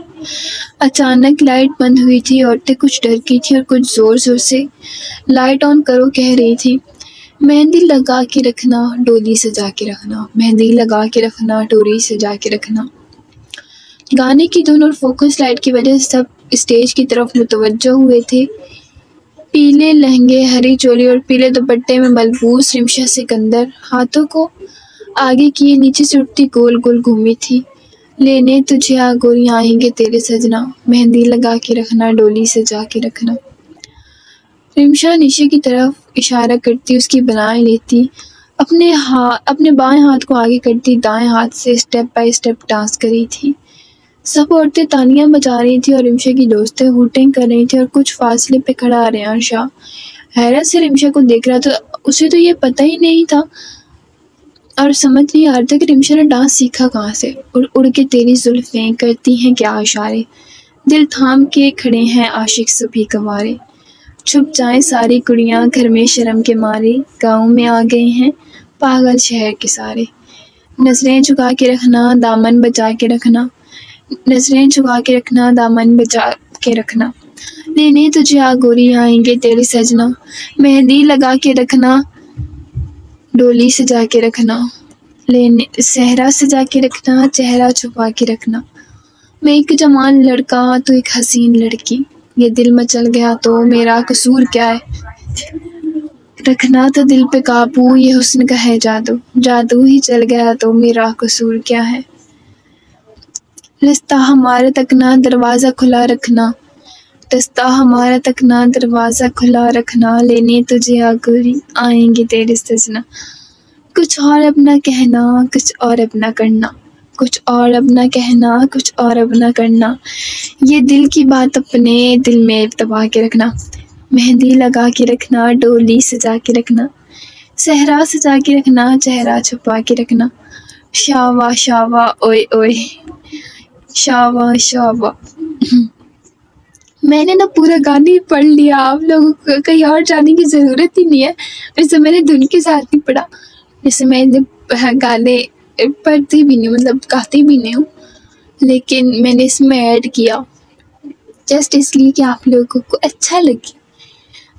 अचानक लाइट बंद हुई थी। औरतें कुछ डर की थी और कुछ जोर जोर से लाइट ऑन करो कह रही थी। मेहंदी लगा के रखना, डोली सजा के रखना, मेहंदी लगा के रखना, डोली सजा के रखना। गाने की धुन और फोकस लाइट की वजह से सब स्टेज की तरफ मुतवज्जो हुए थे। पीले लहंगे, हरी चोली और पीले दुपट्टे में मलबूस रिमशा सिकंदर हाथों को आगे किए नीचे से उठती गोल गोल घूमी थी। लेने तुझे आ गोरियां आएंगे तेरे सजना, मेहंदी लगा के रखना, डोली सजा के रखना। रिमशा नीचे की तरफ इशारा करती उसकी बनाए लेती, अपने बाएं हाथ को आगे करती दाएं हाथ से स्टेप बाय स्टेप डांस कर रही थी। सब औरतें तालियां बजा रही थी और रिमशा की दोस्तें हूटिंग कर रही थी। और कुछ फासले पे खड़ा आर्यन शाह हैरत से रिमशा को देख रहा था। उसे तो ये पता ही नहीं था और समझ नहीं आ रहा था कि रिमशा ने डांस सीखा कहाँ से। उड़ उड़ के तेरी जुल्फें करती हैं क्या इशारे, दिल थाम के खड़े हैं आशिक सभी कंवारे। छुप जाएं सारी कुड़ियां घर में शर्म के मारे, गाँव में आ गए हैं पागल शहर के सारे। नजरें झुका के रखना, दामन बचा के रखना, नजरें झुका के रखना, दामन बचा के रखना। लेने तुझे आ गोरियां आएंगे तेरे सजना, मेहंदी लगा के रखना, डोली सजा के रखना। लेने सहरा सजा के रखना, चेहरा छुपा के रखना। मैं एक जवान लड़का तो एक हसीन लड़की, ये दिल मचल गया तो मेरा कसूर क्या है। रखना था दिल पे काबू, ये हुस्न का है जादू, जादू ही चल गया तो मेरा कसूर क्या है। रास्ता हमारे तक ना दरवाज़ा खुला रखना, रास्ता हमारा तक ना दरवाज़ा खुला रखना। लेने तुझे आ गोरी आएंगे तेरे सजना, कुछ और अपना कहना, कुछ और अपना करना, कुछ और अपना कहना, कुछ और अपना करना। ये दिल की बात अपने दिल में दबा के रखना, मेहंदी लगा के रखना, डोली सजा के रखना, सहरा सजा के रखना, चेहरा छुपा के रखना। शावा शावा ओए ओए, शावा शावा। मैंने ना पूरा गाना ही पढ़ लिया, आप लोगों को कहीं और जाने की ज़रूरत ही नहीं है। वैसे मैंने धुन के साथ नहीं पढ़ा, जैसे मैं गाने पढ़ती भी नहीं, मतलब गाती भी नहीं हूँ, लेकिन मैंने इसमें ऐड किया जस्ट इसलिए कि आप लोगों को अच्छा लगे।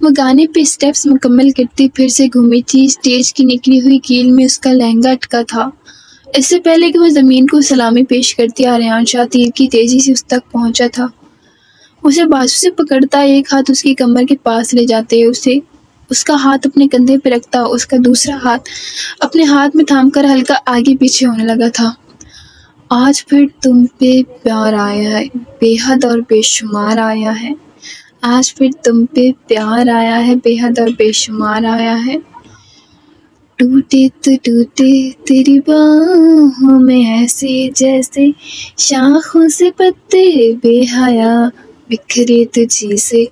वो गाने पे स्टेप्स मुकम्मल करती फिर से घूमी थी। स्टेज की निकली हुई कील में उसका लहंगा अटका था। इससे पहले कि वो ज़मीन को सलामी पेश करती, आर्यान शाह तीर की तेज़ी से उस तक पहुंचा था। उसे बाजू से पकड़ता, एक हाथ उसकी कमर के पास ले जाते, उसे उसका हाथ अपने कंधे पर रखता, उसका दूसरा हाथ अपने हाथ में थामकर हल्का आगे पीछे होने लगा था। आज फिर तुम पे प्यार आया है, बेहद और बेशुमार आया है। आज फिर तुम पे प्यार आया है, बेहद और बेशुमार आया है। टूटे तो टूटे तेरी बाहों में ऐसे जैसे शाखों से पत्ते बेहया, बिखरे तुझी से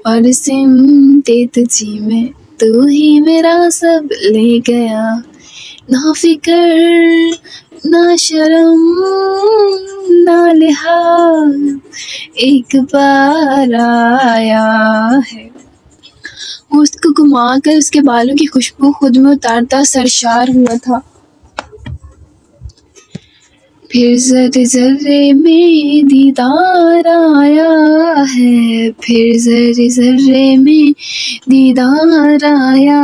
और सिमटे तुझी में, तू ही मेरा सब ले गया। ना फिकर ना शर्म ना लिहाज, एक बार आया है। वो उसको घुमाकर उसके बालों की खुशबू खुद में उतारता सरशार हुआ था। फिर जर्रे जर्रे में दीदार आया है, फिर जर्रे जर्रे में दीदार आया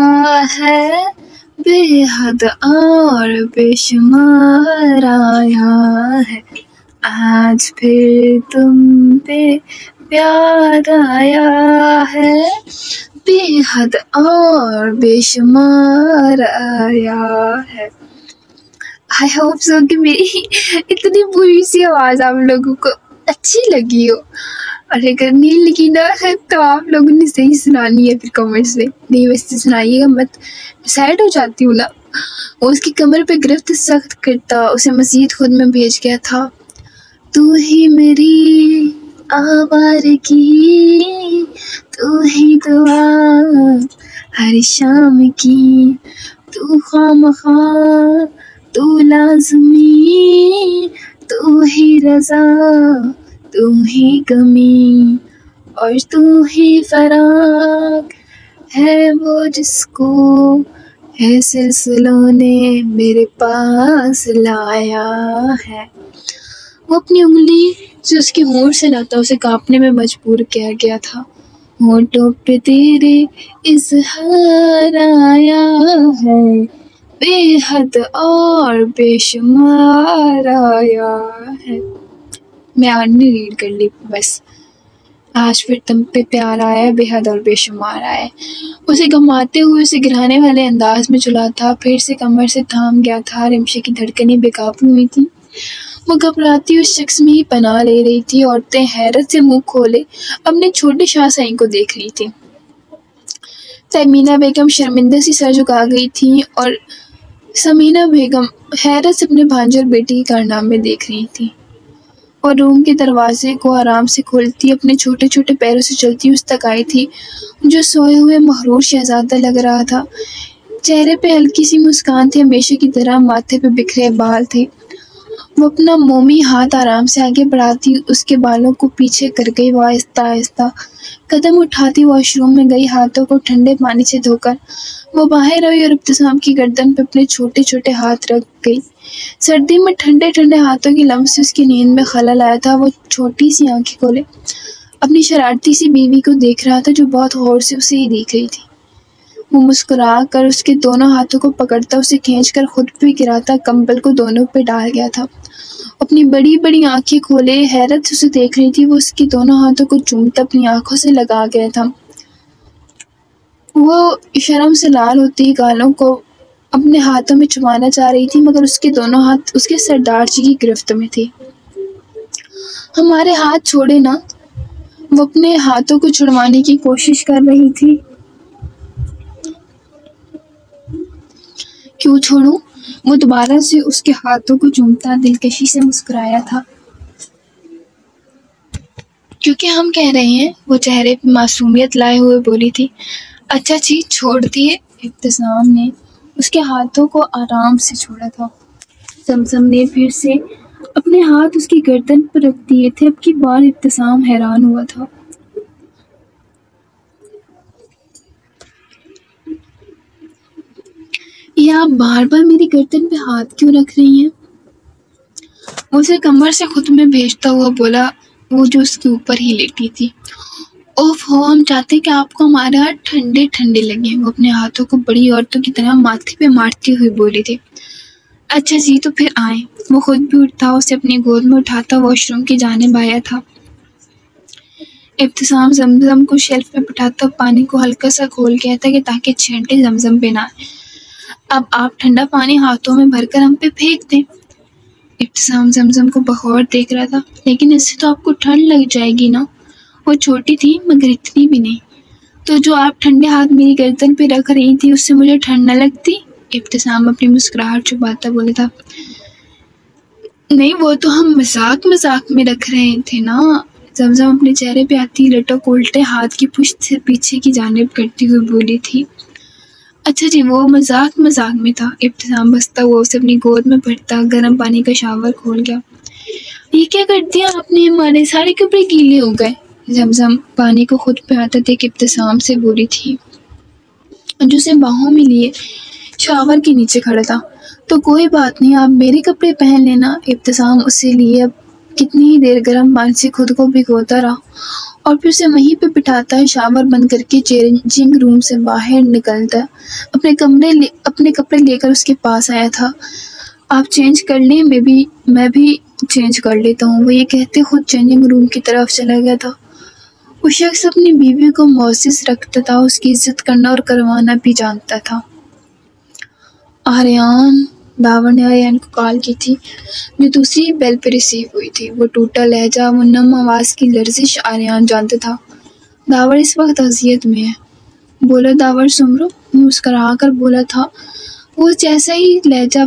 है, बेहद और बेशुमार आया है। आज फिर तुम पे प्यार आया है, बेहद और बेशुमार आया है। आई होप सो कि मेरी इतनी बुरी सी आवाज़ आप लोगों को अच्छी लगी हो, और अगर नहीं लगी ना तो आप लोगों ने सही सुनानी है फिर कमेंट्स में, नहीं वैसे सुनाइएगा मत, सैड हो जाती हूँ ना। वो उसकी कमर पे गिरफ्त सख्त करता, उसे मज़ीद खुद में भेज गया था। तू ही मेरी आवारगी, तू ही दुआ हर शाम की, तू खामखा तू लाज़मी, तू ही रज़ा तू ही गमी, और तू ही फराक है वो जिसको है सिलसिलों ने मेरे पास लाया है। वो अपनी उंगली से उसके होंठ से लाता, उसे कांपने में मजबूर किया गया था। होंठों पे तेरे इज़हार आया है, बेहद और बेशुमार आया है। मैं आने रीड कर ली बस। आज फिर तुम पे प्यार आया, बेहद और बेशुमार आया। उसे घुमाते हुए उसे गिराने वाले अंदाज में चला था, फिर से कमर से थाम गया था। रिमशे की धड़कनें बेकाबू हुई थी। वो घबराती उस शख्स में ही पनाह ले रही थी। औरतें हैरत से मुंह खोले अपने छोटे शाहसाई को देख रही थी। तहमीना बेगम शर्मिंदा सी सर झुका गई थी और समीना बेगम हैरत से अपने भांजे और बेटी के कारनामे देख रही थी। और रूम के दरवाजे को आराम से खोलती, अपने छोटे छोटे पैरों से चलती उस तक आई थी जो सोए हुए महरूर शहजादा लग रहा था। चेहरे पे हल्की सी मुस्कान थी, हमेशा की तरह माथे पे बिखरे बाल थे। वो अपना मोमी हाथ आराम से आगे बढ़ाती उसके बालों को पीछे कर गई। वो आहिस्ता आहिस्ता कदम उठाती वॉशरूम में गई, हाथों को ठंडे पानी से धोकर वो बाहर आई और इब्तिसाम की गर्दन पे अपने छोटे छोटे हाथ रख गई। सर्दी में ठंडे ठंडे हाथों की लम्स से उसकी नींद में खलल आया था। वो छोटी सी आंखें खोले अपनी शरारती सी बीवी को देख रहा था जो बहुत गौर से उसे ही देख रही थी। वो मुस्कुरा कर उसके दोनों हाथों को पकड़ता, उसे खींचकर खुद पे गिराता, कंबल को दोनों पे डाल गया था। अपनी बड़ी बड़ी आंखें खोले हैरत से उसे देख रही थी। वो उसके दोनों हाथों को चूमता अपनी आंखों से लगा गया था। वो शर्म से लाल होती गालों को अपने हाथों में छुपाना चाह रही थी, मगर उसके दोनों हाथ उसके सरदार जी की गिरफ्त में थे। हमारे हाथ छोड़े ना। वो अपने हाथों को छुड़वाने की कोशिश कर रही थी। क्यों छोड़ूं? वो दोबारा से उसके हाथों को चूमता दिलकशी से मुस्कुराया था। क्योंकि हम कह रहे हैं, वो चेहरे पे मासूमियत लाए हुए बोली थी। अच्छा जी, छोड़ दिए। इब्तिसाम ने उसके हाथों को आराम से छोड़ा था। समसम ने फिर से अपने हाथ उसकी गर्दन पर रख दिए थे। अब की बार इब्तिसाम हैरान हुआ था। ये आप बार बार मेरी गर्दन पे हाथ क्यों रख रही हैं? उसे कमर से खुद में भेजता हुआ बोला, वो जो उसके ऊपर ही लेटी थी। ओहो, हम चाहते हैं कि आपको हमारे हाथ ठंडे ठंडे लगे। वो अपने हाथों को बड़ी औरतों की तरह माथे पे मारती हुई बोली थी। अच्छा जी, तो फिर आए। वो खुद भी उठता, उसे अपनी गोद में उठाता वॉशरूम की जानिब आया था। इब्तिसाम जमजम को शेल्फ पे बिठाता पानी को हल्का सा खोल गया था कि ताकि छींटे जमजम पे ना आए। अब आप ठंडा पानी हाथों में भरकर हम पे फेंक दें। इब्तिसाम जमजम को बगौर देख रहा था। लेकिन इससे तो आपको ठंड लग जाएगी ना। वो छोटी थी मगर इतनी भी नहीं। तो जो आप ठंडे हाथ मेरी गर्दन पे रख रही थी उससे मुझे ठंड न लगती? इब्तिसाम अपनी मुस्कुराहट छुपाता बोला था। नहीं, वो तो हम मजाक मजाक में रख रहे थे ना। जमजम अपने चेहरे पे आती लटक उल्टे हाथ की पुश्त से पीछे की जानिब करती हुई बोली थी। अच्छा जी, वो मजाक मजाक में था। इब्तिसाम बसता हुआ उसे अपनी गोद में भरता गर्म पानी का शावर खोल गया। ये क्या कर दिया आपने? हमारे सारे कपड़े गीले हो गए। जमजम पानी को खुद पे आता देख इब्तिसाम से बोली थी, जो उसे बाहों में लिए शावर के नीचे खड़ा था। तो कोई बात नहीं, आप मेरे कपड़े पहन लेना। इब्तिसाम उसे लिए अब कितनी ही देर गर्म पानी से खुद को भिगोता रहा और फिर उसे वहीं पे बिठाता है। शावर बंद करके चेंजिंग रूम से बाहर निकलता अपने कपड़े लेकर उसके पास आया था। आप चेंज कर लें, मैं भी चेंज कर लेता हूँ। वो ये कहते खुद चेंजिंग रूम की तरफ चला गया था। वो शख्स अपनी बीवी को मोअज़्ज़िज़ रखता था, उसकी इज्जत करना और करवाना भी जानता था। आर्यन, दावर ने आर्यन को कॉल की थी, जो दूसरी बेल पर रिसीव हुई थी। वो टूटा लहजा, वो नम आवाज़ की लर्जिश आर्यन जानता था। दावर इस वक्त अजियत में है। बोला दावर सुमरो, मुस्करा कर बोला था। वो जैसा ही लहजा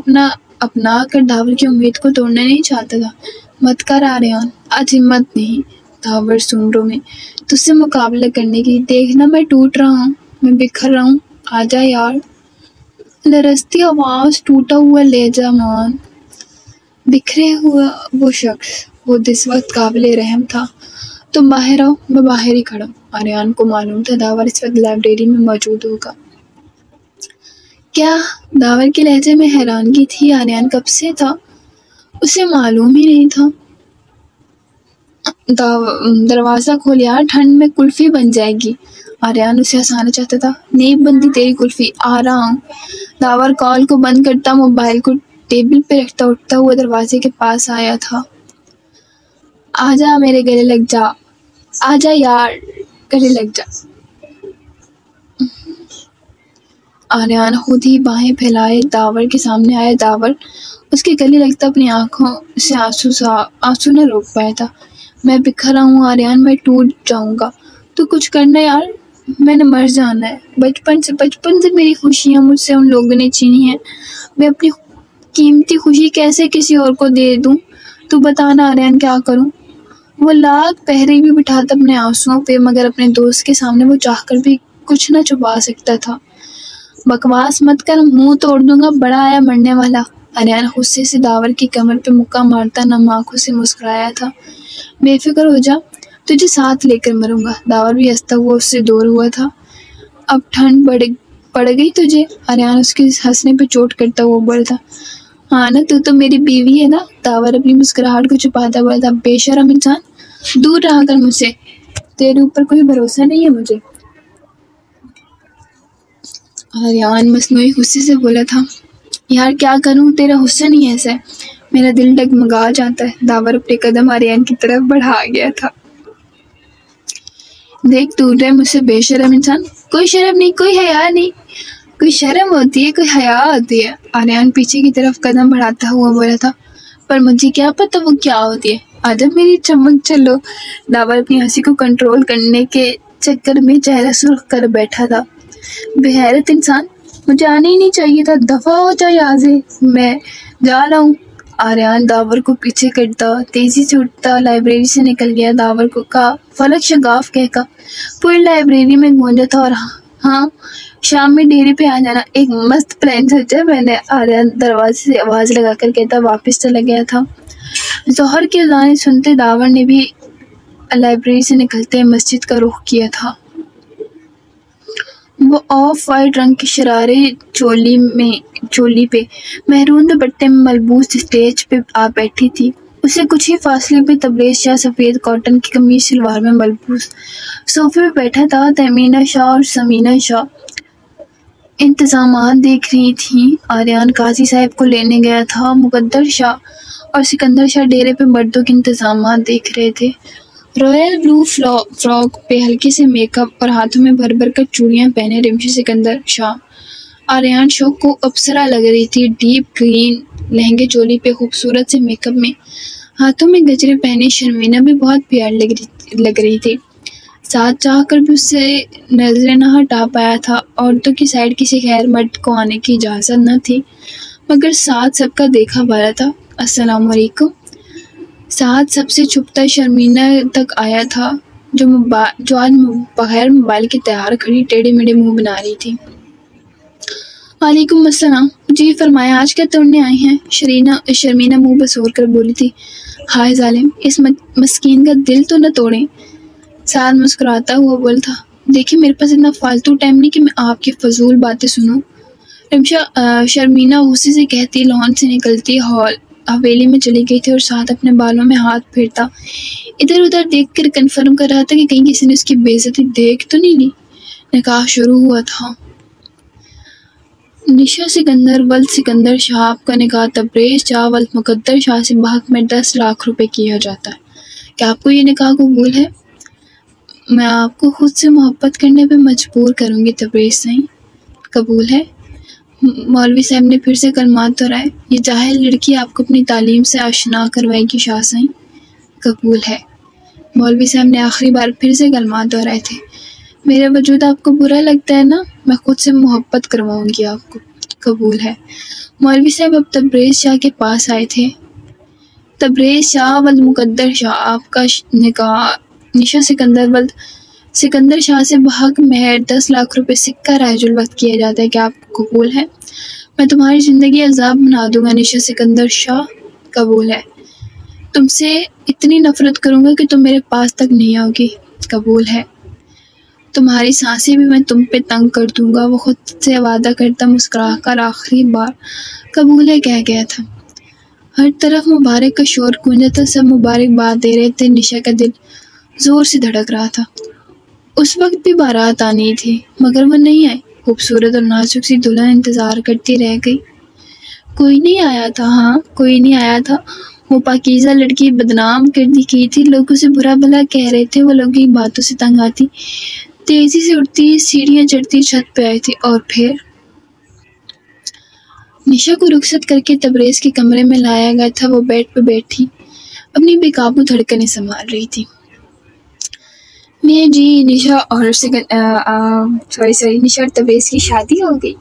अपना कर दावर की उम्मीद को तोड़ना नहीं चाहता था। मत कर आर्यन, आज हिम्मत नहीं दावर सुमरो में तुझसे मुकाबला करने की। देखना मैं टूट रहा हूँ, मैं बिखर रहा हूँ। आजा यार। लरजती आवाज़, टूटा हुआ लहजा, मान बिखरे हुआ वो शख्स, वो जिस वक्त काबिले रहम था। तुम बाहर आओ, मैं बाहर ही खड़ा हूँ। आर्यन को मालूम था दावर इस वक्त लाइब्रेरी में मौजूद होगा। क्या? दावर के लहजे में हैरानगी थी। आर्यन कब से था? उसे मालूम ही नहीं था। दरवाज़ा खोल यार, ठंड में कुल्फी बन जाएगी। आर्यन उसे हंसाना चाहता था। नहीं बनती तेरी कुल्फी, आ रहा हूँ। दावर कॉल को बंद करता मोबाइल को टेबल पे रखता उठता हुआ दरवाजे के पास आया था। आजा मेरे गले लग जा, आजा यार, गले लग जा। आर्यन खुद ही बाहें फैलाए दावर के सामने आया। दावर उसके गले लगता अपनी आंखों से आंसू न रोक पाया था। मैं बिखरा हूँ आर्यन, मैं टूट जाऊंगा। तो कुछ करना यार, मैंने मर जाना है। बचपन से मेरी खुशियाँ मुझसे उन लोगों ने छीनी हैं। मैं अपनी कीमती खुशी कैसे किसी और को दे दूँ? तू बताना आर्यन, क्या करूँ? वो लाख पहरे भी बिठाता अपने आंसुओं पे, मगर अपने दोस्त के सामने वो चाहकर भी कुछ न छुपा सकता था। बकवास मत कर, मुंह तोड़ दूंगा, बड़ा आया मरने वाला। आर्यन गुस्से से दावर की कमर पे मुक्का मारता नम आंखों से मुस्कुराया था। बेफिक्र हो जा, तुझे साथ लेकर मरूंगा। दावर भी हंसता हुआ उससे दूर हुआ था। अब ठंड पड़ गई तुझे? आर्यन उसके हंसने पे चोट करता हुआ बोला था। हाँ ना, तू तो मेरी बीवी है ना। दावर अपनी मुस्कुराहट को छुपाता बोला था। बेशर्म इंसान, दूर रहा कर मुझसे, तेरे ऊपर कोई भरोसा नहीं है मुझे। आर्यन मसनूई गुस्से से बोला था। यार क्या करूं, तेरा हुस्न ही ऐसा है, मेरा दिल डगमगा जाता है। दावर अपने कदम आर्यन की तरफ बढ़ा गया था। देख, दूर रहे मुझसे बेशर्म इंसान। कोई शर्म नहीं, कोई हया नहीं। कोई शर्म होती है, कोई हया होती है। आर्यन पीछे की तरफ कदम बढ़ाता हुआ बोला था। पर मुझे क्या पता वो क्या होती है। अदब मेरी चमक चलो। दावर अपनी हंसी को कंट्रोल करने के चक्कर में चेहरा सुर्ख कर बैठा था। बेहैरत इंसान, मुझे आने ही नहीं चाहिए था। दफा हो जाए यहाँ से, मैं जा रहा हूँ। आर्यन दावर को पीछे करता तेजी से उठता लाइब्रेरी से निकल गया। दावर को का फलक शगाफ कहका पूरी लाइब्रेरी में गूंजा था। और हाँ, शाम में डेरे पे आ जाना, एक मस्त प्लान सोचा मैंने। आर्यन दरवाजे से आवाज लगाकर कहता वापस चला गया था। जोहर के अज़ान सुनते दावर ने भी लाइब्रेरी से निकलते मस्जिद का रुख किया था। वो ऑफ वाइट रंग की शरारे चोली पे महरून दुपट्टे में मलबूस स्टेज पे आ बैठी थी। उसे कुछ ही फासले पे तबरेज़ शाह सफ़ेद कॉटन की कमीज सलवार में मलबूस सोफे पे बैठा था। तहमीना शाह और समीना शाह इंतज़ामात देख रही थीं। आर्यन काजी साहब को लेने गया था। मुकद्दर शाह और सिकंदर शाह डेरे पे मर्दों के इंतज़ामात देख रहे थे। रॉयल ब्लू फ्रॉक पे हल्के से मेकअप और हाथों में भर भर कर चूड़ियाँ पहने रिमशी सिकंदर शाह आर्यन शो को अप्सरा लग रही थी। डीप ग्रीन लहंगे चोली पे खूबसूरत से मेकअप में हाथों में गजरे पहने शर्मीना भी बहुत प्यार लग रही थी। साथ चाहकर भी उससे नजरें न हटा पाया था। औरतों की साइड किसी गैर मर्द को आने की इजाज़त न थी, मगर साथ सबका देखा पा रहा था। अस्सलाम वालेकुम। साथ सबसे छुपता शर्मीना तक आया था, जो आज बगैर मोबाइल के तैयार खड़ी टेढ़े मेढ़े मुंह बना रही थी। वालेकुम अस्सलाम। जी फरमाया, आज क्या तोड़ने आई हैं? शर्मीना मुंह बसोर कर बोली थी। हाय जालिम, इस मस्कीन का दिल तो न तोड़ें। साथ मुस्कुराता हुआ बोला था। देखिए, मेरे पास इतना फालतू टाइम नहीं कि मैं आपकी फजूल बातें सुनूं। शर्मीना गुस्से से कहती लॉन से निकलती हवेली में चली गई थी और साथ अपने बालों में हाथ फेरता इधर उधर देखकर कंफर्म कर रहा था कि कहीं किसी ने उसकी बेइज्जती देख तो नहीं ली। निकाह शुरू हुआ था। निशा सिकंदर वल्द सिकंदर शाह का निकाह तबरेज़ शाह वल्द मुकद्दर शाह से बहक में 10 लाख रुपए किया जाता है। क्या आपको ये निकाह कबूल है? मैं आपको खुद से मोहब्बत करने पे मजबूर करूँगी तबरेज़ सही। कबूल है? मौलवी साहब ने फिर से कलमात दोहराए। ये जाहिल लड़की आपको अपनी तालीम से आशना करवाएगी शाह सही। कबूल है। मौलवी साहब ने आखिरी बार फिर से कलमात दोहराए थे। मेरा वजूद आपको बुरा लगता है ना? मैं खुद से मोहब्बत करवाऊंगी आपको। कबूल है। मौलवी साहब अब तबरेज़ शाह के पास आए थे। तबरेज़ शाह वल्द मुकद्दर शाह, आपका निकाह निशा सिकंदर वल्द सिकंदर शाह से बहक मेहर 10 लाख रुपए सिक्का राजुल वक्त किया जाता है। क्या आपको कबूल है? मैं तुम्हारी ज़िंदगी अजाब बना दूंगा निशा सिकंदर शाह। कबूल है। तुमसे इतनी नफरत करूंगा कि तुम मेरे पास तक नहीं आओगी। कबूल है। तुम्हारी सांसें भी मैं तुम पे तंग कर दूंगा। वो खुद से वादा करता मुस्कुराकर आखिरी बार कबूल है कह गया था। हर तरफ मुबारक का शोर गूंजा था। सब मुबारकबाद दे रहे थे। निशा का दिल जोर से धड़क रहा था। उस वक्त भी बारात आनी थी, मगर वो नहीं आई। खूबसूरत और नाजुक सी दुल्हन इंतजार करती रह गई। कोई नहीं आया था। हाँ, कोई नहीं आया था। वो पाकीज़ा लड़की बदनाम कर की थी। लोग उसे बुरा भला कह रहे थे। वो लोगों की बातों से तंग आती तेजी से उठती सीढ़ियां चढ़ती छत पे आई थी। और फिर निशा को रुखसत करके तबरेज़ के कमरे में लाया गया था। वो बेड पे बैठी अपनी बेकाबू धड़कनें संभाल रही थी। मैं जी निशा और निशा और तबरेज़ की शादी हो गई।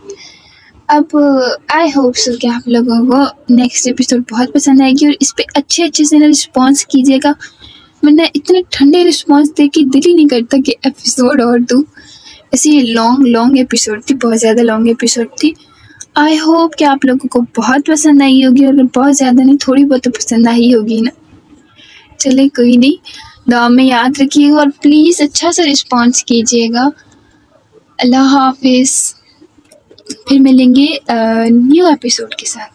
अब आई होप सो कि आप लोगों को नेक्स्ट एपिसोड बहुत पसंद आएगी और इस पे अच्छे से ना रिस्पॉन्स कीजिएगा, वरना इतने ठंडे रिस्पॉन्स दे के दिल ही नहीं करता कि एपिसोड और दूँ। ऐसे ये लॉन्ग एपिसोड थी, बहुत ज़्यादा लॉन्ग एपिसोड थी। आई होप कि आप लोगों को बहुत पसंद आई होगी, और बहुत ज़्यादा नहीं थोड़ी बहुत तो पसंद आई होगी ना। चले कोई नहीं, दुआ में याद रखिएगा और प्लीज़ अच्छा सा रिस्पॉन्स कीजिएगा। अल्लाह हाफिज़। फिर मिलेंगे न्यू एपिसोड के साथ।